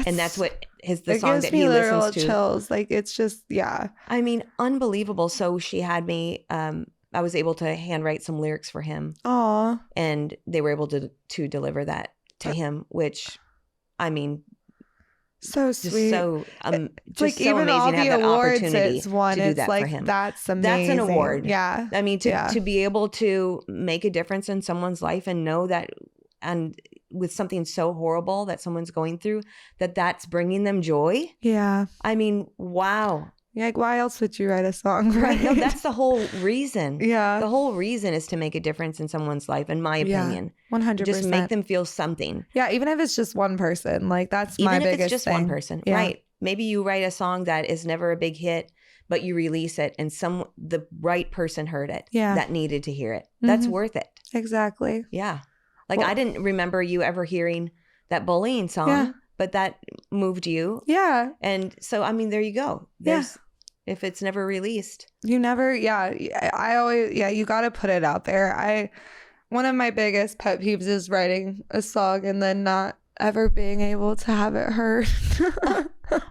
And that's what the song that he listens to. It gives me literal chills. Like, it's just, I mean, unbelievable. So she had me, I was able to handwrite some lyrics for him. Aw. And they were able to deliver that to him, which, I mean, so sweet. So just like, so even all the awards it's won, it's like, that's amazing. That's an award. Yeah. I mean, to be able to make a difference in someone's life and know that, and with something so horrible that someone's going through, that's bringing them joy. Yeah. I mean, wow. Yeah, like, why else would you write a song? Right. No, that's the whole reason. Yeah. The whole reason is to make a difference in someone's life, in my opinion. 100%. Just make them feel something. Yeah, even if it's just one person. Like, that's my biggest thing. Even if it's just one person. Yeah. Right. Maybe you write a song that is never a big hit, but you release it and the right person heard it. Yeah. That needed to hear it. That's worth it. Exactly. Yeah. Like, I didn't remember you ever hearing that bullying song, but that moved you. Yeah. And so, I mean, there you go. If it's never released. You never, I always, you got to put it out there. One of my biggest pet peeves is writing a song and then not ever being able to have it heard.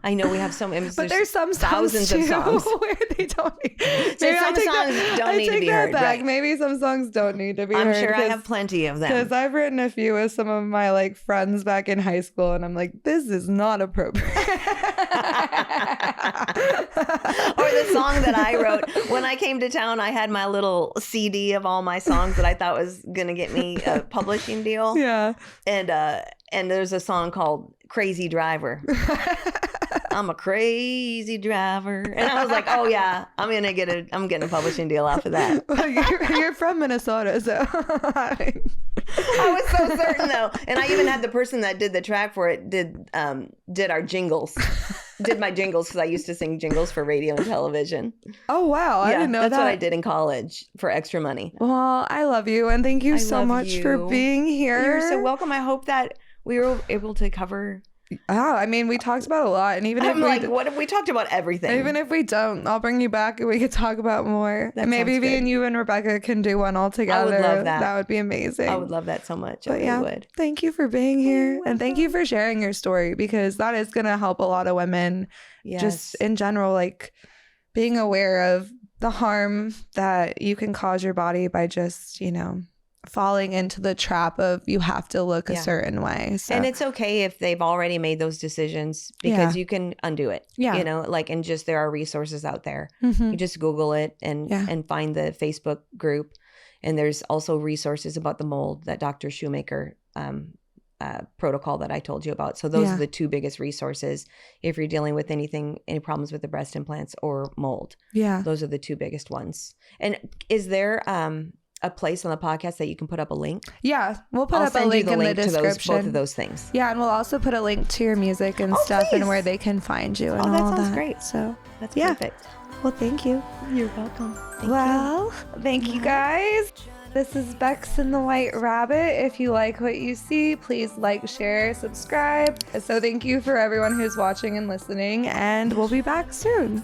I know we have some images, but there's some thousands of songs where they don't need. So some songs don't need to be heard. Right. Maybe some songs don't need to be heard. I'm sure I have plenty of them. Because I've written a few with some of my like friends back in high school, and I'm like, this is not appropriate. Or the song that I wrote when I came to town. I had my little CD of all my songs that I thought was gonna get me a publishing deal. Yeah. And there's a song called Crazy Driver. I'm a crazy driver. And I was like, oh yeah, I'm getting a publishing deal off of that. Well, you're from Minnesota, so I was so certain though. And I even had the person that did the track for it did our jingles. Did my jingles, because I used to sing jingles for radio and television. Oh wow, I didn't know that. That's what I did in college for extra money. Well, I love you, and thank you so much for being here. You're so welcome. I hope that we were able to cover. Oh, I mean, we talked about a lot, and even what if we talked about everything? Even if we don't, I'll bring you back and we could talk about more. That maybe me and you and Rebecca can do one all together. I would love that. That would be amazing. I would love that so much. But I would. Thank you for being here, and thank you for sharing your story, because that is going to help a lot of women. Yes. Just in general, like being aware of the harm that you can cause your body by just, falling into the trap of you have to look a certain way. So. And it's okay if they've already made those decisions, because you can undo it. Yeah. And just there are resources out there. Mm-hmm. You just Google it and find the Facebook group. And there's also resources about the mold, that Dr. Shoemaker protocol that I told you about. So those are the two biggest resources if you're dealing with any problems with the breast implants or mold. Yeah. Those are the two biggest ones. And is there a place on the podcast that you can put up a link? Yeah, we'll put I'll up a send link you the in the link to description. both of those things. Yeah, and we'll also put a link to your music and Oh, stuff please. and where they can find you and Oh, all that sounds that. great. So, That's yeah. perfect. Well, thank you. You're welcome. Thank you guys. This is Bekx and the White Rabbit. If you like what you see, please like, share, subscribe. So thank you for everyone who's watching and listening, and we'll be back soon.